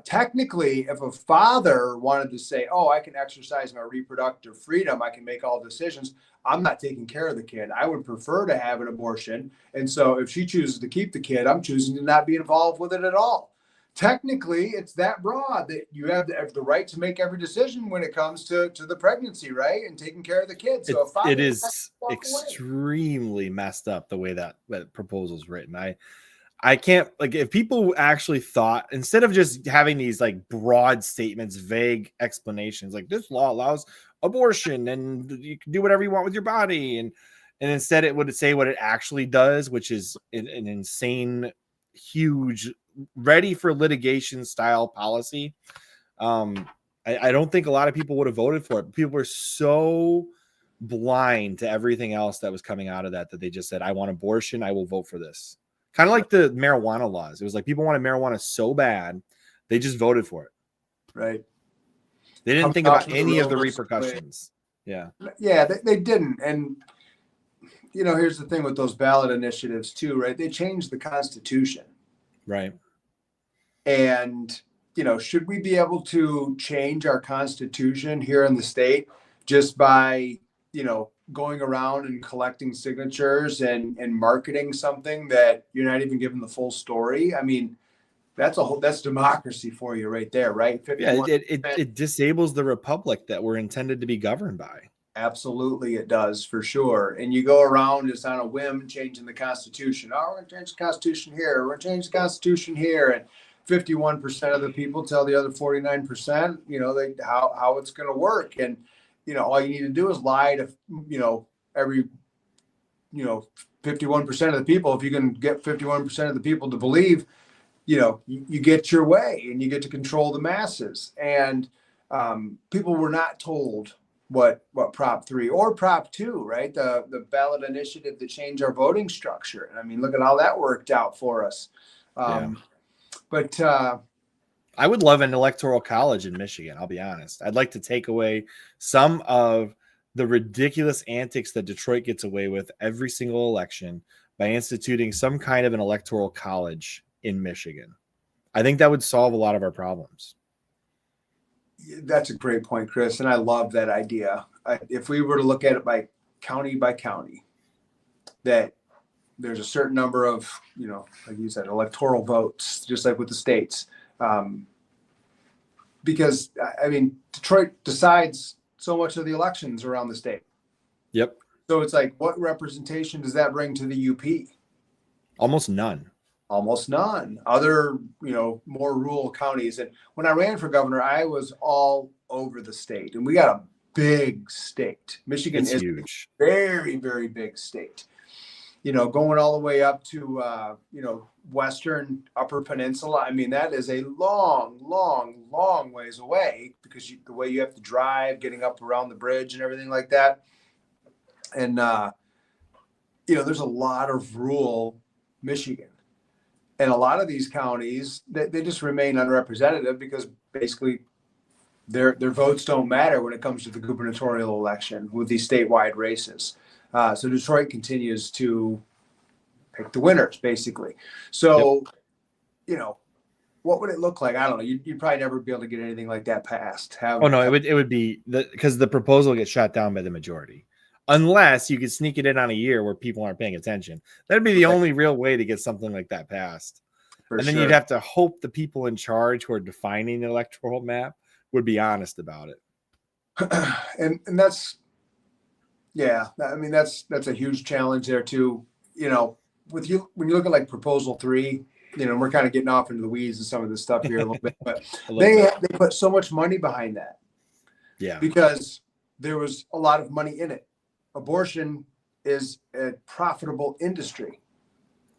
S2: Technically, if a father wanted to say, "Oh, I can exercise my reproductive freedom, I can make all decisions," I'm not taking care of the kid. I would prefer to have an abortion. And so if she chooses to keep the kid, I'm choosing to not be involved with it at all. Technically, it's that broad that you have the right to make every decision when it comes to the pregnancy, right? And taking care of the kid. So if
S1: It
S2: father
S1: is
S2: walk away.
S1: extremely messed up the way that proposal's written. I can't, like, if people actually thought, instead of just having these like broad statements, vague explanations, like this law allows abortion and you can do whatever you want with your body, and instead it would say what it actually does, which is an insane, huge, ready for litigation style policy. I don't think a lot of people would have voted for it. People were so blind to everything else that was coming out of that they just said, I want abortion, I will vote for this. Kind of like the marijuana laws. It was like people wanted marijuana so bad, they just voted for it.
S2: Right.
S1: They didn't
S2: Comes
S1: think
S2: off
S1: about
S2: with a
S1: any of the
S2: realistic way.
S1: repercussions. Yeah.
S2: Yeah, they didn't. And here's the thing with those ballot initiatives too, right? They changed the Constitution.
S1: Right.
S2: And, should we be able to change our Constitution here in the state just by, going around and collecting signatures and marketing something that you're not even given the full story? I mean, that's democracy for you right there, right?
S1: Yeah,
S2: 51.
S1: it disables the republic that we're intended to be governed by.
S2: Absolutely, it does, for sure. And you go around just on a whim changing the Constitution. Oh, we're going to change the Constitution here. We're going to change the Constitution here. And 51% of the people tell the other 49%, how it's going to work. And, all you need to do is lie to, every, 51% of the people. If you can get 51% of the people to believe, you get your way and you get to control the masses. And people were not told what Prop 3 or Prop 2, right? The ballot initiative to change our voting structure. I mean, look at how that worked out for us.
S1: Yeah.
S2: But
S1: I would love an electoral college in Michigan. I'll be honest. I'd like to take away some of the ridiculous antics that Detroit gets away with every single election by instituting some kind of an electoral college in Michigan. I think that would solve a lot of our problems.
S2: That's a great point, Chris. And I love that idea. If we were to look at it by county, that there's a certain number of, like you said, electoral votes, just like with the states. Because, I mean, Detroit decides so much of the elections around the state.
S1: Yep.
S2: So it's like, what representation does that bring to the UP?
S1: Almost none.
S2: Almost none. Other, more rural counties. And when I ran for governor, I was all over the state. And we got a big state. Michigan is
S1: huge.
S2: A very, very big state. Going all the way up to, western Upper Peninsula. I mean, that is a long, long, long ways away because the way you have to drive, getting up around the bridge and everything like that. And, there's a lot of rural Michigan. And a lot of these counties, they just remain unrepresentative because basically their votes don't matter when it comes to the gubernatorial election with these statewide races. So Detroit continues to pick the winners, basically. So, what would it look like? I don't know. You'd probably never be able to get anything like that passed.
S1: It would be because the proposal gets shot down by the majority. Unless you could sneak it in on a year where people aren't paying attention. That'd be the only real way to get something like that passed. And then you'd have to hope the people in charge who are defining the electoral map would be honest about it.
S2: And that's, yeah, I mean, that's a huge challenge there too. When you look at like Proposal 3, we're kind of getting off into the weeds and some of this stuff here a little bit, but they put so much money behind that.
S1: Yeah.
S2: Because there was a lot of money in it. Abortion is a profitable industry.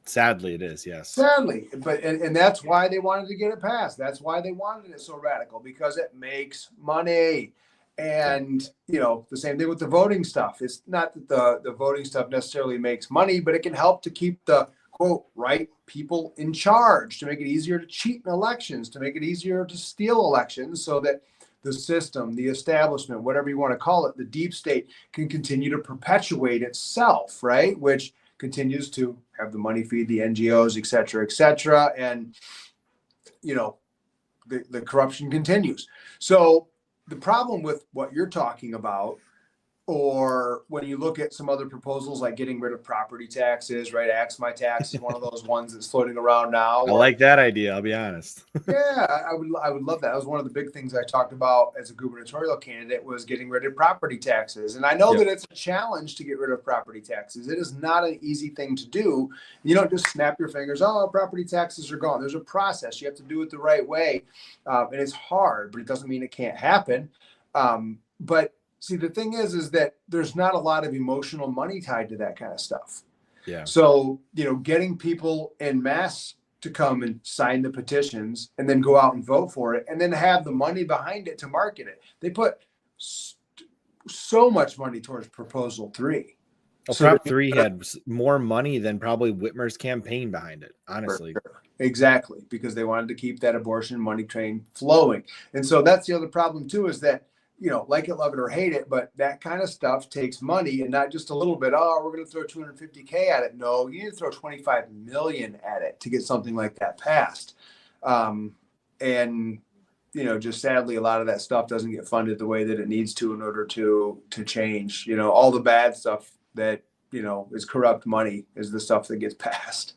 S1: Sadly, it is. Yes.
S2: Sadly, but and that's why they wanted to get it passed. That's why they wanted it so radical, because it makes money.
S1: Yeah.
S2: And the same thing with the voting stuff. It's not that the voting stuff necessarily makes money, but it can help to keep the quote right people in charge, to make it easier to cheat in elections, to make it easier to steal elections, so that the system, the establishment, whatever you want to call it, the deep state, can continue to perpetuate itself, right? Which continues to have the money feed the NGOs, et cetera, et cetera. And, the corruption continues. So the problem with what you're talking about, or when you look at some other proposals like getting rid of property taxes, right? Axe my tax is one of those ones that's floating around now.
S1: I
S2: Or
S1: like that idea. I'll be honest.
S2: yeah, I would love that. That was one of the big things I talked about as a gubernatorial candidate, was getting rid of property taxes. And I know
S1: Yep.
S2: that it's a challenge to get rid of property taxes. It is not an easy thing to do. You don't just snap your fingers, oh, property taxes are gone. There's a process. You have to do it the right way. And it's hard, but it doesn't mean it can't happen. But see, the thing is that there's not a lot of emotional money tied to that kind of stuff.
S1: Yeah.
S2: So, getting people en masse to come and sign the petitions and then go out and vote for it, and then have the money behind it to market it. They put so much money towards Proposal 3.
S1: Well,
S2: So
S1: Prop 3 had more money than probably Whitmer's campaign behind it, honestly.
S2: sure. Exactly, because they wanted to keep that abortion money train flowing. And so that's the other problem too, is that, like it, love it, or hate it, but that kind of stuff takes money, and not just a little bit. Oh, we're going to throw 250K at it. No, you need to throw 25 million at it to get something like that passed. And just sadly, a lot of that stuff doesn't get funded the way that it needs to in order to change. All the bad stuff that is corrupt money is the stuff that gets passed.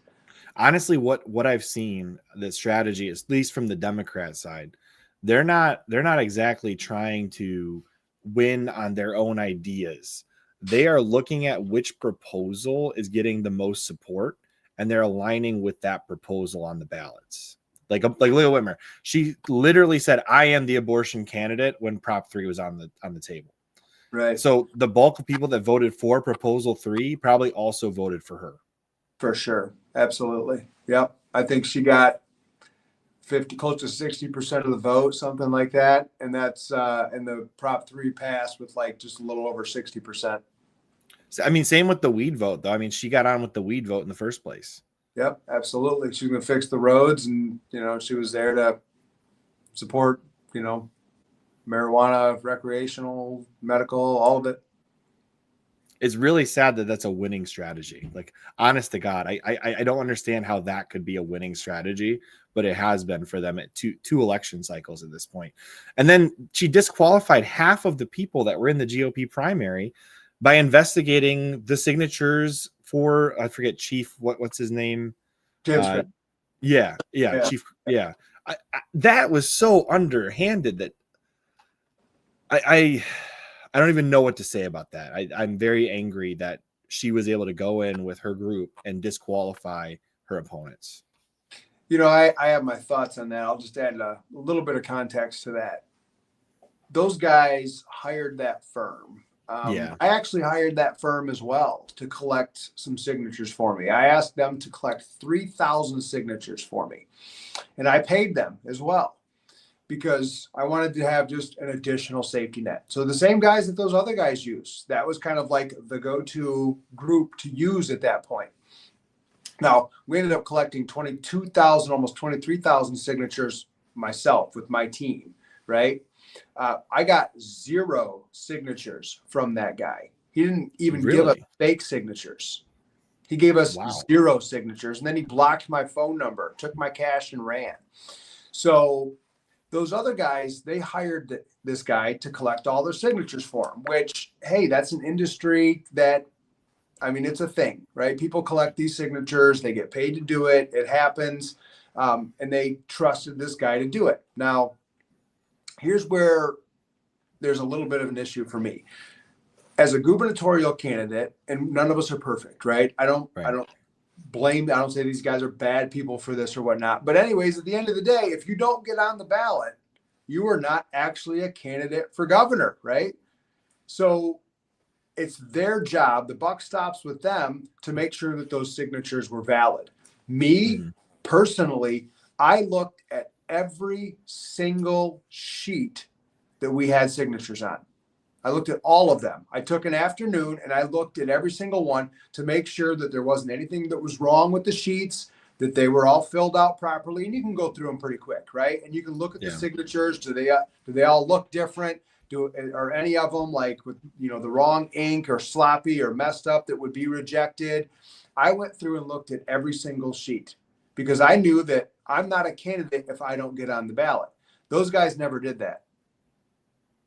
S1: Honestly, what I've seen, the strategy, at least from the Democrat side, they're not exactly trying to win on their own ideas. They are looking at which proposal is getting the most support, and they're aligning with that proposal on the ballots. Like Leah Whitmer, she literally said, "I am the abortion candidate" when Prop 3 was on the table.
S2: Right.
S1: So the bulk of people that voted for Proposal 3 probably also voted for her.
S2: For sure. Absolutely. Yep. I think she got 50, close to 60% of the vote, something like that. And that's, and the Prop 3 passed with like just a little over 60%.
S1: I mean, same with the weed vote, though. I mean, she got on with the weed vote in the first place.
S2: Yep, absolutely. She was going to fix the roads, and, she was there to support, marijuana, recreational, medical, all of it.
S1: It's really sad that that's a winning strategy. Like, honest to God, I don't understand how that could be a winning strategy, but it has been for them at two election cycles at this point. And then she disqualified half of the people that were in the GOP primary by investigating the signatures for, I forget, Chief, what's his name?
S2: James
S1: yeah, Chief. Yeah. That was so underhanded that I don't even know what to say about that. I'm very angry that she was able to go in with her group and disqualify her opponents.
S2: I have my thoughts on that. I'll just add a little bit of context to that. Those guys hired that firm. I actually hired that firm as well to collect some signatures for me. I asked them to collect 3,000 signatures for me, and I paid them as well, because I wanted to have just an additional safety net. So the same guys that those other guys use, that was kind of like the go-to group to use at that point. Now, we ended up collecting 22,000, almost 23,000 signatures myself with my team, right? I got 0 signatures from that guy. He didn't even give us fake signatures. He gave us 0 signatures, and then he blocked my phone number, took my cash, and ran. So those other guys, they hired this guy to collect all their signatures for them, which, hey, that's an industry that, I mean, it's a thing, right? People collect these signatures. They get paid to do it. It happens. And they trusted this guy to do it. Now, here's where there's a little bit of an issue for me. As a gubernatorial candidate, and none of us are perfect, right? I don't blame, I don't say these guys are bad people for this or whatnot. But anyways, at the end of the day, if you don't get on the ballot, you are not actually a candidate for governor, right? So it's their job. The buck stops with them to make sure that those signatures were valid. Me
S1: Mhm.
S2: personally, I looked at every single sheet that we had signatures on. I looked at all of them. I took an afternoon and I looked at every single one to make sure that there wasn't anything that was wrong with the sheets, that they were all filled out properly. And you can go through them pretty quick, right? And you can look at the
S1: Yeah.
S2: signatures. Do they all look different? Are any of them like with the wrong ink or sloppy or messed up that would be rejected? I went through and looked at every single sheet because I knew that I'm not a candidate if I don't get on the ballot. Those guys never did that.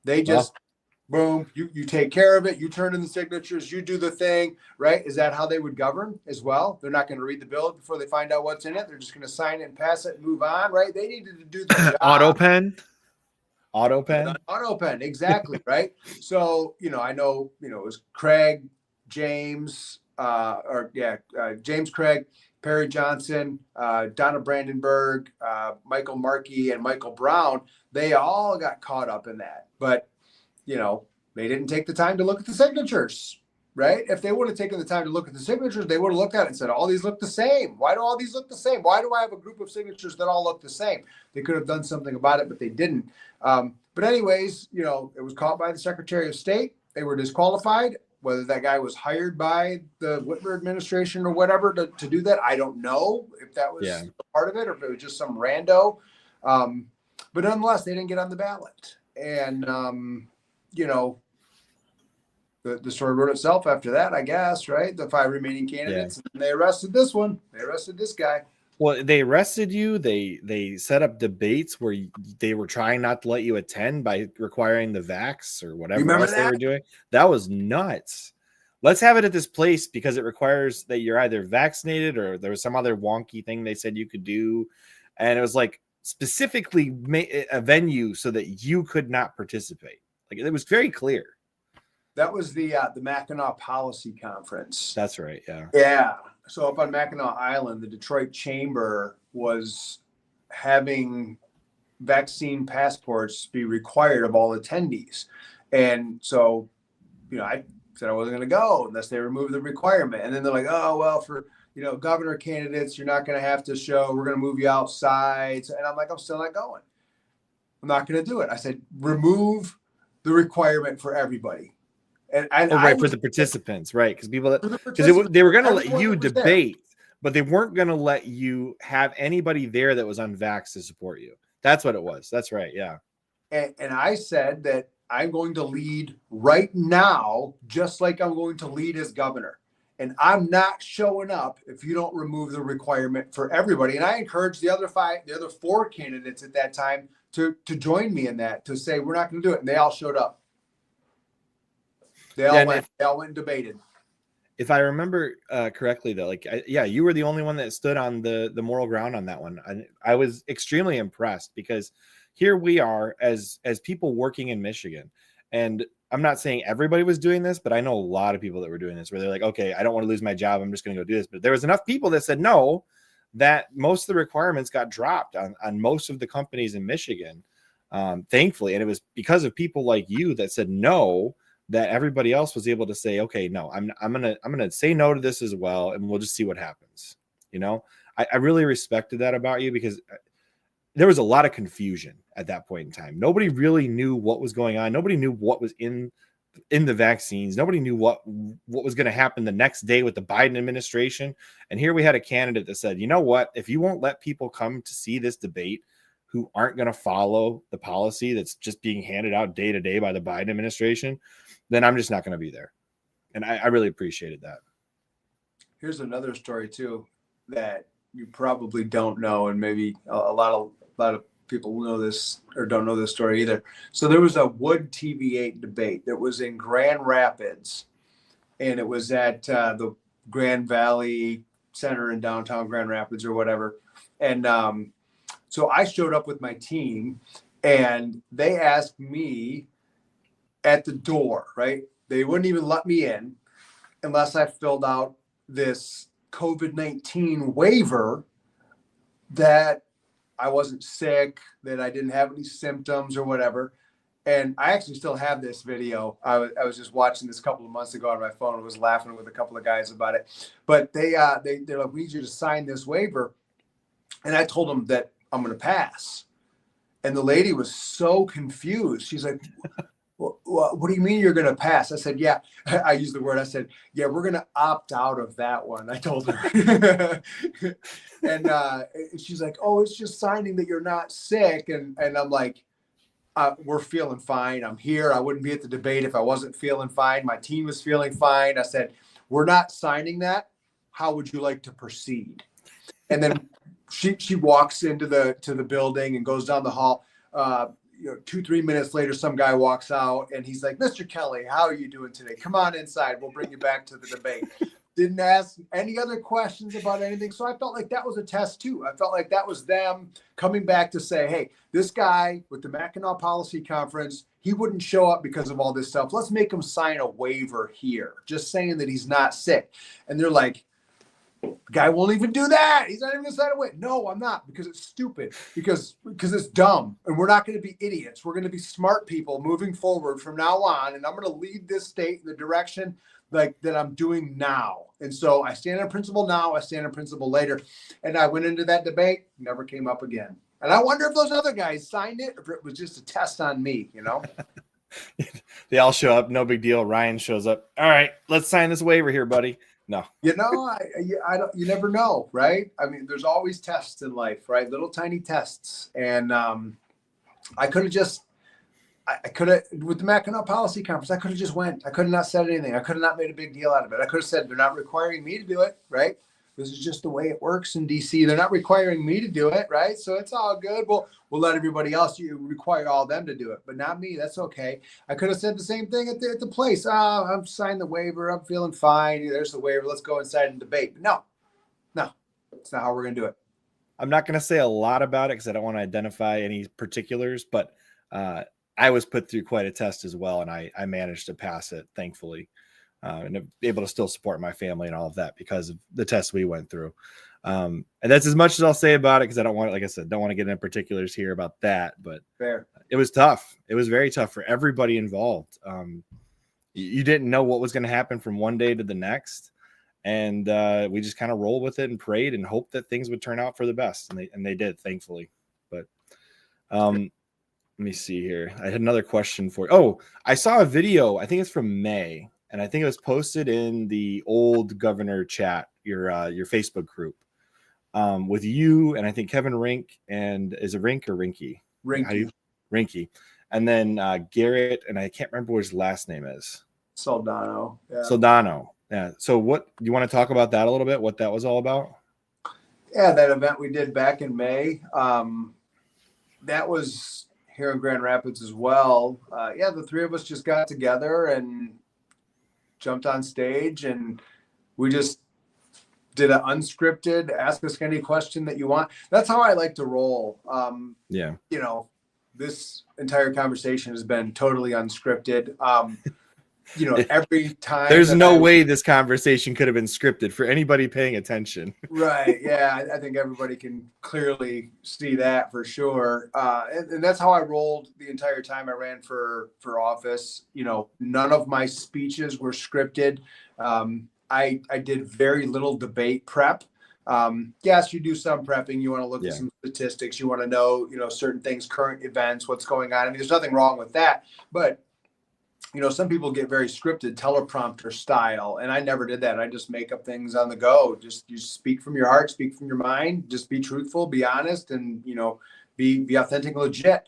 S2: They
S1: Well,
S2: just boom, you take care of it, you turn in the signatures, you do the thing, right? Is that how they would govern as well? They're not going to read the bill before they find out what's in it. They're just going to sign it and pass it and move on, right? They needed to do the
S1: auto
S2: job.
S1: pen, auto pen.
S2: Auto pen, exactly, right? So, I know, it was Craig, James, James Craig, Perry Johnson, Donna Brandenburg, Michael Markey, and Michael Brown. They all got caught up in that. But they didn't take the time to look at the signatures, right? If they would have taken the time to look at the signatures, they would have looked at it and said, all these look the same. Why do all these look the same? Why do I have a group of signatures that all look the same? They could have done something about it, but they didn't. But anyways, it was caught by the Secretary of State. They were disqualified. Whether that guy was hired by the Whitmer administration or whatever to do that, I don't know if that was part of it or if it was just some rando. But nonetheless, they didn't get on the ballot. And, the story wrote itself after that, I guess, right? The 5 remaining candidates, and they arrested this one. They arrested this guy.
S1: Well, they arrested you. They set up debates where they were trying not to let you attend by requiring the vax or whatever else they were doing. That was nuts. Let's have it at this place because it requires that you're either vaccinated or there was some other wonky thing they said you could do. And it was like specifically a venue so that you could not participate. Like it was very clear.
S2: That was the Mackinac Policy Conference.
S1: That's right. Yeah.
S2: Yeah. So up on Mackinac Island, the Detroit Chamber was having vaccine passports be required of all attendees. And so, I said I wasn't going to go unless they remove the requirement. And then they're like, oh, well, for, governor candidates, you're not going to have to show, we're going to move you outside. And I'm like, I'm still not going. I'm not going to do it. I said, remove the requirement for everybody. And
S1: for the participants, right? Because they were going to let you debate, but they weren't going to let you have anybody there that was unvaxxed to support you. That's what it was. That's right. Yeah.
S2: And I said that I'm going to lead right now, just like I'm going to lead as governor. And I'm not showing up if you don't remove the requirement for everybody. And I encouraged the other 4 candidates at that time to join me in that, to say, we're not going to do it. And they all showed up. They all went and debated.
S1: If I remember correctly, though, you were the only one that stood on the moral ground on that one. I was extremely impressed because here we are as people working in Michigan. And I'm not saying everybody was doing this, but I know a lot of people that were doing this where they're like, okay, I don't want to lose my job. I'm just going to go do this. But there was enough people that said no, that most of the requirements got dropped on most of the companies in Michigan, thankfully. And it was because of people like you that said no, that everybody else was able to say, okay, no, I'm gonna say no to this as well, and we'll just see what happens. I really respected that about you because there was a lot of confusion at that point in time. Nobody really knew what was going on. Nobody knew what was in the vaccines. Nobody knew what was going to happen the next day with the Biden administration. And here we had a candidate that said, you know what, if you won't let people come to see this debate who aren't going to follow the policy that's just being handed out day to day by the Biden administration, then I'm just not going to be there. And I really appreciated that.
S2: Here's another story too that you probably don't know, and maybe a lot of people know this or don't know this story either. So there was a Wood TV8 debate that was in Grand Rapids, and it was at the Grand Valley Center in downtown Grand Rapids or whatever. And so I showed up with my team, and they asked me at the door, right? They wouldn't even let me in unless I filled out this COVID-19 waiver that I wasn't sick, that I didn't have any symptoms or whatever. And I actually still have this video. I was just watching this a couple of months ago on my phone. I was laughing with a couple of guys about it. But they're like, we need you to sign this waiver. And I told them that I'm going to pass. And the lady was so confused. She's like, what do you mean you're going to pass? I said, yeah. I used the word. I said, yeah, we're going to opt out of that one. I told her. And she's like, oh, it's just signing that you're not sick. And I'm like, we're feeling fine. I'm here. I wouldn't be at the debate if I wasn't feeling fine. My team was feeling fine. I said, we're not signing that. How would you like to proceed? And then she walks into the building and goes down the hall. 2-3 minutes later, some guy walks out and he's like, Mr. Kelly, how are you doing today? Come on inside. We'll bring you back to the debate. Didn't ask any other questions about anything. So I felt like that was a test too. I felt like that was them coming back to say, hey, this guy with the Mackinac Policy Conference, he wouldn't show up because of all this stuff. Let's make him sign a waiver here, just saying that he's not sick. And they're like, the guy won't even do that. He's not even going to sign away. No, I'm not, because it's stupid, because it's dumb. And we're not going to be idiots. We're going to be smart people moving forward from now on. And I'm going to lead this state in the direction like that I'm doing now. And so I stand on principle now. I stand on principle later. And I went into that debate, never came up again. And I wonder if those other guys signed it or if it was just a test on me, you know?
S1: They all show up. No big deal. Ryan shows up. All right, let's sign this waiver here, buddy. No.
S2: You know, I don't. You never know, right? I mean, there's always tests in life, right? Little tiny tests, and I could have just, I could have with the Mackinac Policy Conference, I could have just went. I could have not said anything. I could have not made a big deal out of it. I could have said they're not requiring me to do it, right? This is just the way it works in DC. They're not requiring me to do it, right? So it's all good. We'll let everybody else. You require all them to do it, but not me. That's okay. I could have said the same thing at the place. Oh, I'm signed the waiver. I'm feeling fine. There's the waiver. Let's go inside and debate. But no, it's not how we're going to do it.
S1: I'm not going to say a lot about it because I don't want to identify any particulars, but I was put through quite a test as well, and I managed to pass it, thankfully. And able to still support my family and all of that because of the tests we went through. And that's as much as I'll say about it, because I don't want, like I said, don't want to get into particulars here about that, but
S2: Fair.
S1: It was tough. It was very tough for everybody involved. You didn't know what was going to happen from one day to the next. And we just kind of rolled with it and prayed and hoped that things would turn out for the best. And they did, thankfully. But let me see here. I had another question for you. Oh, I saw a video. I think it's from May. And I think it was posted in the old governor chat, your Facebook group, with you and I think Kevin Rink, and is it Rink or Rinky? Rinky. And then Garrett, and I can't remember what his last name is.
S2: Soldano. Yeah.
S1: Soldano. Yeah. So what do you want to talk about that a little bit? What that was all about?
S2: Yeah, that event we did back in May. That was here in Grand Rapids as well. The three of us just got together and jumped on stage, and we just did an unscripted, ask us any question that you want. That's how I like to roll.
S1: Yeah.
S2: You know, this entire conversation has been totally unscripted. Every time
S1: there's no way this conversation could have been scripted for anybody paying attention.
S2: Right. Yeah. I think everybody can clearly see that for sure. And that's how I rolled the entire time I ran for office. You know, none of my speeches were scripted. I did very little debate prep. Yes, you do some prepping. You want to look at some statistics. You want to know, certain things, current events, what's going on. I mean, there's nothing wrong with that, but some people get very scripted, teleprompter style, and I never did that. I just make up things on the go. You speak from your heart, speak from your mind, just be truthful, be honest, and, be authentic, legit.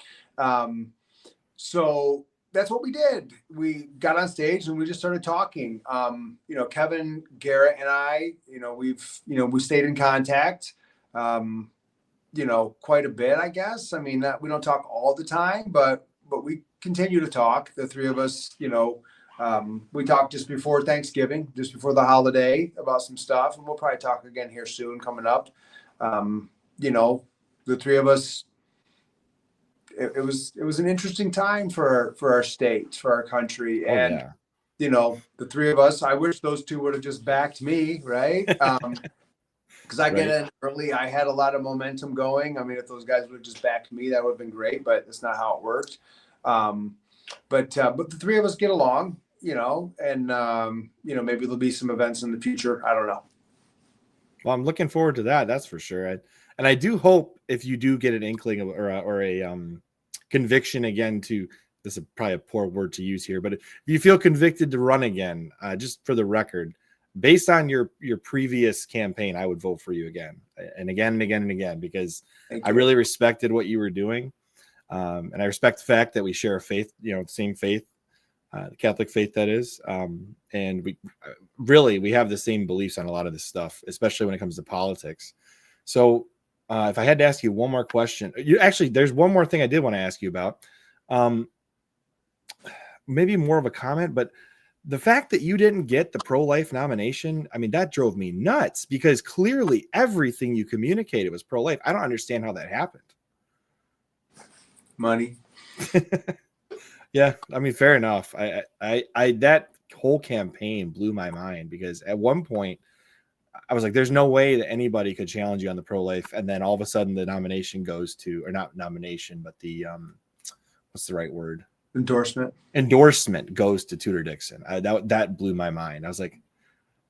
S2: So that's what we did. We got on stage and we just started talking. Kevin, Garrett, and I, we stayed in contact, quite a bit, I guess. I mean, we don't talk all the time, but we continue to talk. The three of us, we talked just before Thanksgiving, just before the holiday, about some stuff, and we'll probably talk again here soon coming up. The three of us, it was an interesting time for our state, for our country. And, the three of us, I wish those two would have just backed me, right? Because I get in early. I had a lot of momentum going. I mean, if those guys would have just backed me, that would have been great, but that's not how it worked. but the three of us get along, and maybe there'll be some events in the future. I don't know.
S1: Well, I'm looking forward to that. That's for sure. And I do hope if you do get an inkling of, or a conviction again to, this is probably a poor word to use here, but if you feel convicted to run again, just for the record, based on your previous campaign, I would vote for you again and again and again and again, because I really respected what you were doing. And I respect the fact that we share a faith, same faith, the Catholic faith, that is. And we have the same beliefs on a lot of this stuff, especially when it comes to politics. So if I had to ask you one more question, there's one more thing I did want to ask you about. Maybe more of a comment, but the fact that you didn't get the pro-life nomination, I mean, that drove me nuts, because clearly everything you communicated was pro-life. I don't understand how that happened.
S2: Money.
S1: Yeah, I mean, fair enough. I that whole campaign blew my mind, because at one point I was like, there's no way that anybody could challenge you on the pro-life, and then all of a sudden the nomination goes to, or not nomination, but the what's the right word? Endorsement goes to Tudor Dixon. That blew my mind. I was like,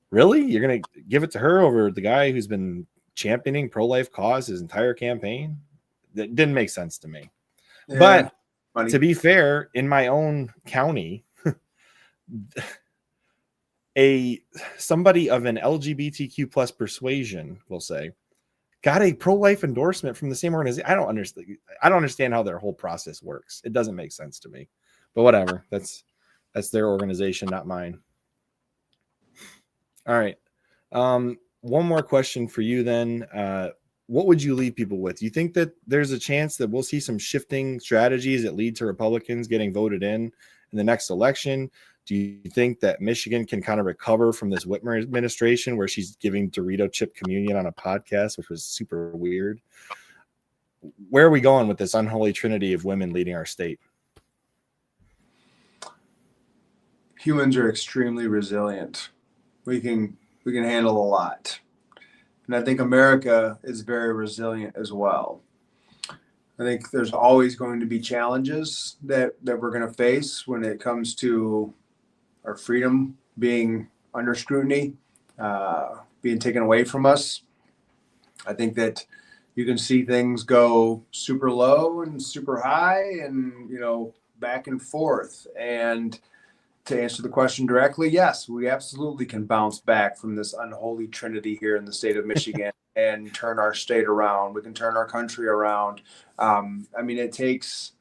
S1: really? You're gonna give it to her over the guy who's been championing pro-life cause his entire campaign? That didn't make sense to me. Yeah, but funny. To be fair, in my own county, somebody of an LGBTQ plus persuasion, we'll say, got a pro-life endorsement from the same organization. I don't understand how their whole process works. It doesn't make sense to me. But whatever. That's their organization, not mine. All right. One more question for you then. What would you leave people with? Do you think that there's a chance that we'll see some shifting strategies that lead to Republicans getting voted in the next election? Do you think that Michigan can kind of recover from this Whitmer administration, where she's giving Dorito chip communion on a podcast, which was super weird? Where are we going with this unholy trinity of women leading our state?
S2: Humans are extremely resilient. We can handle a lot. And I think America is very resilient as well. I think there's always going to be challenges that we're going to face when it comes to our freedom being under scrutiny, being taken away from us. I think that you can see things go super low and super high and, back and forth. And to answer the question directly, yes, we absolutely can bounce back from this unholy trinity here in the state of Michigan and turn our state around. We can turn our country around. It takes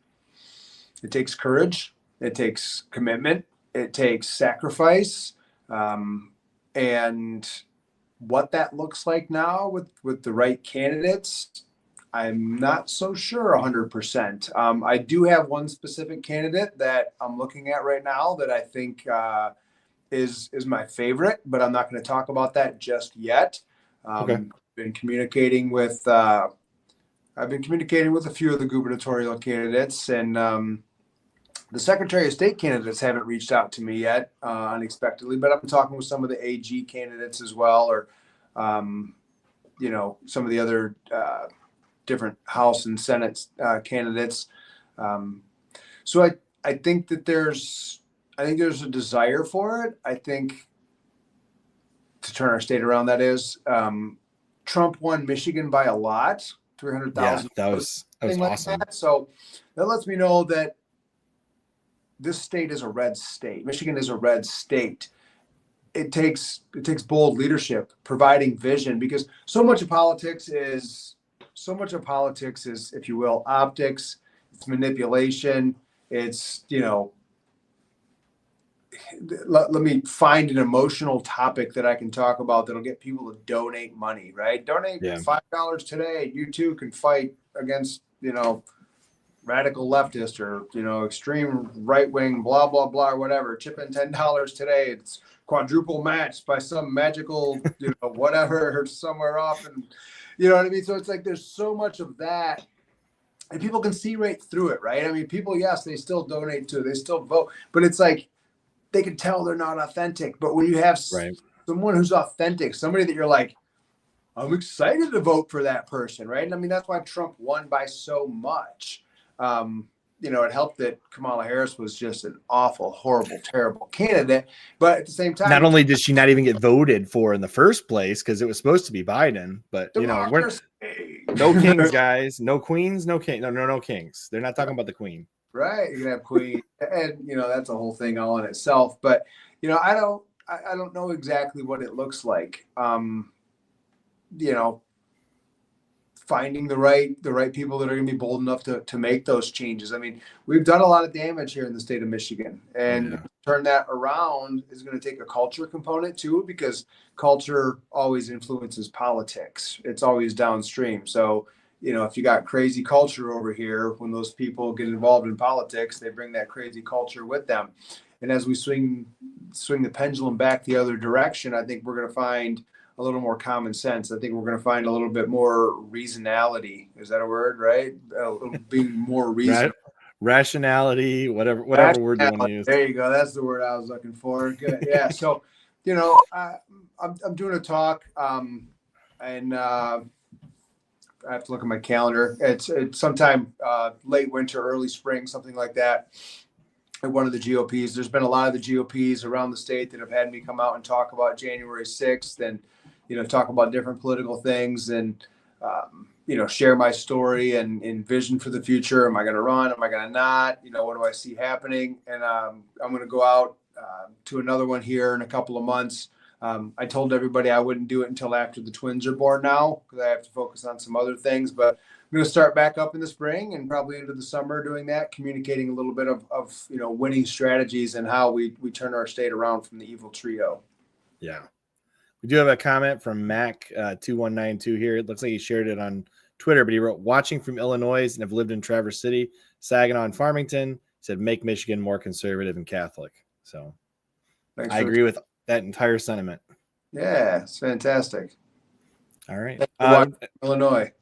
S2: courage. It takes commitment. It takes sacrifice. And what that looks like now with the right candidates, I'm not so sure 100%. I do have one specific candidate that I'm looking at right now that I think is my favorite, but I'm not going to talk about that just yet.
S1: Okay.
S2: I've been communicating with a few of the gubernatorial candidates, and the Secretary of State candidates haven't reached out to me yet, unexpectedly. But I'm talking with some of the AG candidates as well, or some of the other different House and Senate candidates. So I think that there's a desire for it. I think to turn our state around, that is. Trump won Michigan by a lot, 300,000.
S1: Yeah, that was awesome.
S2: That. So that lets me know that this state is a red state. Michigan is a red state. It takes bold leadership, providing vision, because so much of politics is, if you will, optics. It's manipulation. It's, let me find an emotional topic that I can talk about that'll get people to donate money, right? Donate $5 today. You too can fight against, radical leftist or, extreme right wing, blah, blah, blah, or whatever. Chip in $10 today. It's quadruple matched by some magical, whatever, somewhere off. And you know what I mean? So it's like there's so much of that. And people can see right through it, right? I mean, people, yes, they still donate to, they still vote, but it's like they can tell they're not authentic. But when you have someone who's authentic, somebody that you're like, I'm excited to vote for that person, right? And I mean, that's why Trump won by so much. it helped that Kamala Harris was just an awful, horrible, terrible candidate. But at the same time,
S1: not only did she not even get voted for in the first place because it was supposed to be Biden, but we're no kings, guys, no queens, no king, no kings. They're not talking about the queen,
S2: right? You can have queen, and that's a whole thing all in itself. But I don't know exactly what it looks like. Finding the right people that are going to be bold enough to make those changes. I mean, we've done a lot of damage here in the state of Michigan, and turn that around is going to take a culture component too, because culture always influences politics. It's always downstream. So, if you got crazy culture over here, when those people get involved in politics, they bring that crazy culture with them. And as we swing the pendulum back the other direction, I think we're going to find a little more common sense. I think we're going to find a little bit more reasonality. Is that a word, right? Being more reasonable.
S1: Rationality, whatever word you want to use.
S2: There you go. That's the word I was looking for. Good. Yeah. So, I'm doing a talk, and I have to look at my calendar. It's sometime late winter, early spring, something like that. At one of the GOPs. There's been a lot of the GOPs around the state that have had me come out and talk about January 6th and, talk about different political things and, share my story and vision for the future. Am I going to run? Am I going to not? What do I see happening? And I'm going to go out to another one here in a couple of months. I told everybody I wouldn't do it until after the twins are born now, because I have to focus on some other things. But I'm going to start back up in the spring and probably into the summer doing that, communicating a little bit of winning strategies and how we turn our state around from the evil trio.
S1: Yeah. We do have a comment from Mac2192 here. It looks like he shared it on Twitter, but he wrote, watching from Illinois and have lived in Traverse City, Saginaw, and Farmington, said make Michigan more conservative and Catholic. So I agree with that entire sentiment.
S2: Yeah, it's fantastic.
S1: All right.
S2: Illinois.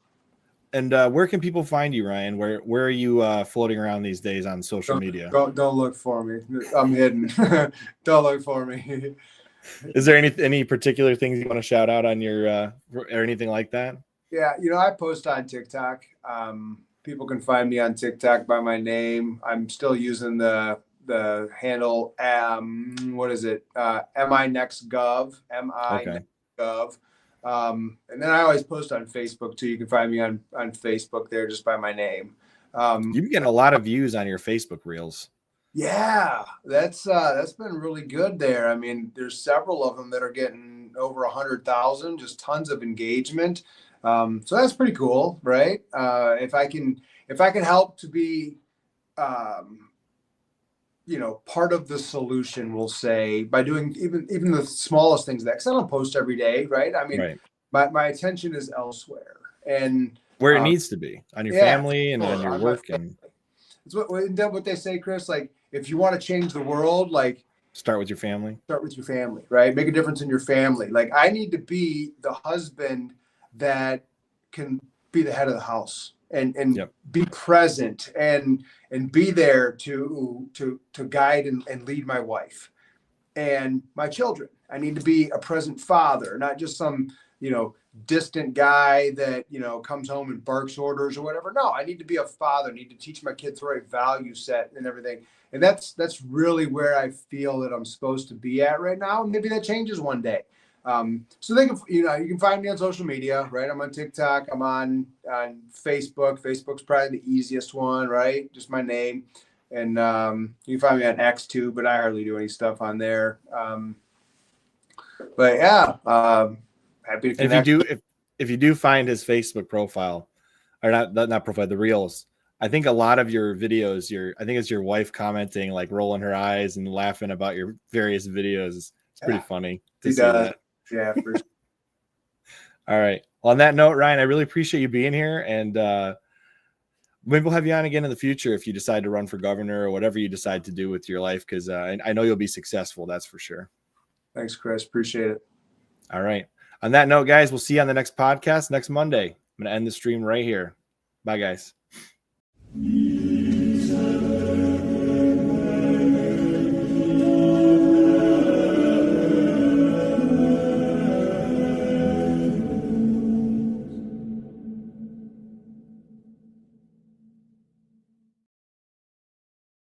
S1: And where can people find you, Ryan? Where are you floating around these days on social media?
S2: Don't look for me. I'm hidden. Don't look for me.
S1: Is there any particular things you want to shout out on your or anything like that?
S2: Yeah, I post on TikTok. People can find me on TikTok by my name. I'm still using the handle. What is it? MINextGov. MINextGov. And then I always post on Facebook too. You can find me on Facebook there just by my name.
S1: You've been getting a lot of views on your Facebook reels.
S2: Yeah, that's been really good there. I mean, there's several of them that are getting over 100,000, just tons of engagement. So that's pretty cool, right? If I can help to be, part of the solution, we'll say, by doing even the smallest things, because I don't post every day, right? I mean, my attention is elsewhere, and
S1: where it needs to be on your family and on your work. And
S2: it's what they say, Chris. Like, if you want to change the world, like,
S1: start with your family.
S2: Start with your family, right? Make a difference in your family. Like, I need to be the husband that can be the head of the house and be present and be there to guide and lead my wife and my children. I need to be a present father, not just some, distant guy that, comes home and barks orders or whatever. No, I need to be a father. I need to teach my kids the right value set and everything. And that's really where I feel that I'm supposed to be at right now. Maybe that changes one day. So they can, you can find me on social media, right? I'm on TikTok. I'm on Facebook. Facebook's probably the easiest one, right? Just my name. And you can find me on X too, but I hardly do any stuff on there. But yeah, happy to connect.
S1: If you do find his Facebook profile, or not profile, the reels, I think a lot of your videos, I think it's your wife commenting, like rolling her eyes and laughing about your various videos. It's pretty funny to see that.
S2: Yeah, for sure.
S1: All right. Well, on that note, Ryan, I really appreciate you being here, and maybe we'll have you on again in the future if you decide to run for governor or whatever you decide to do with your life, because I know you'll be successful. That's for sure.
S2: Thanks, Chris. Appreciate it.
S1: All right. On that note, guys, we'll see you on the next podcast next Monday. I'm going to end the stream right here. Bye, guys.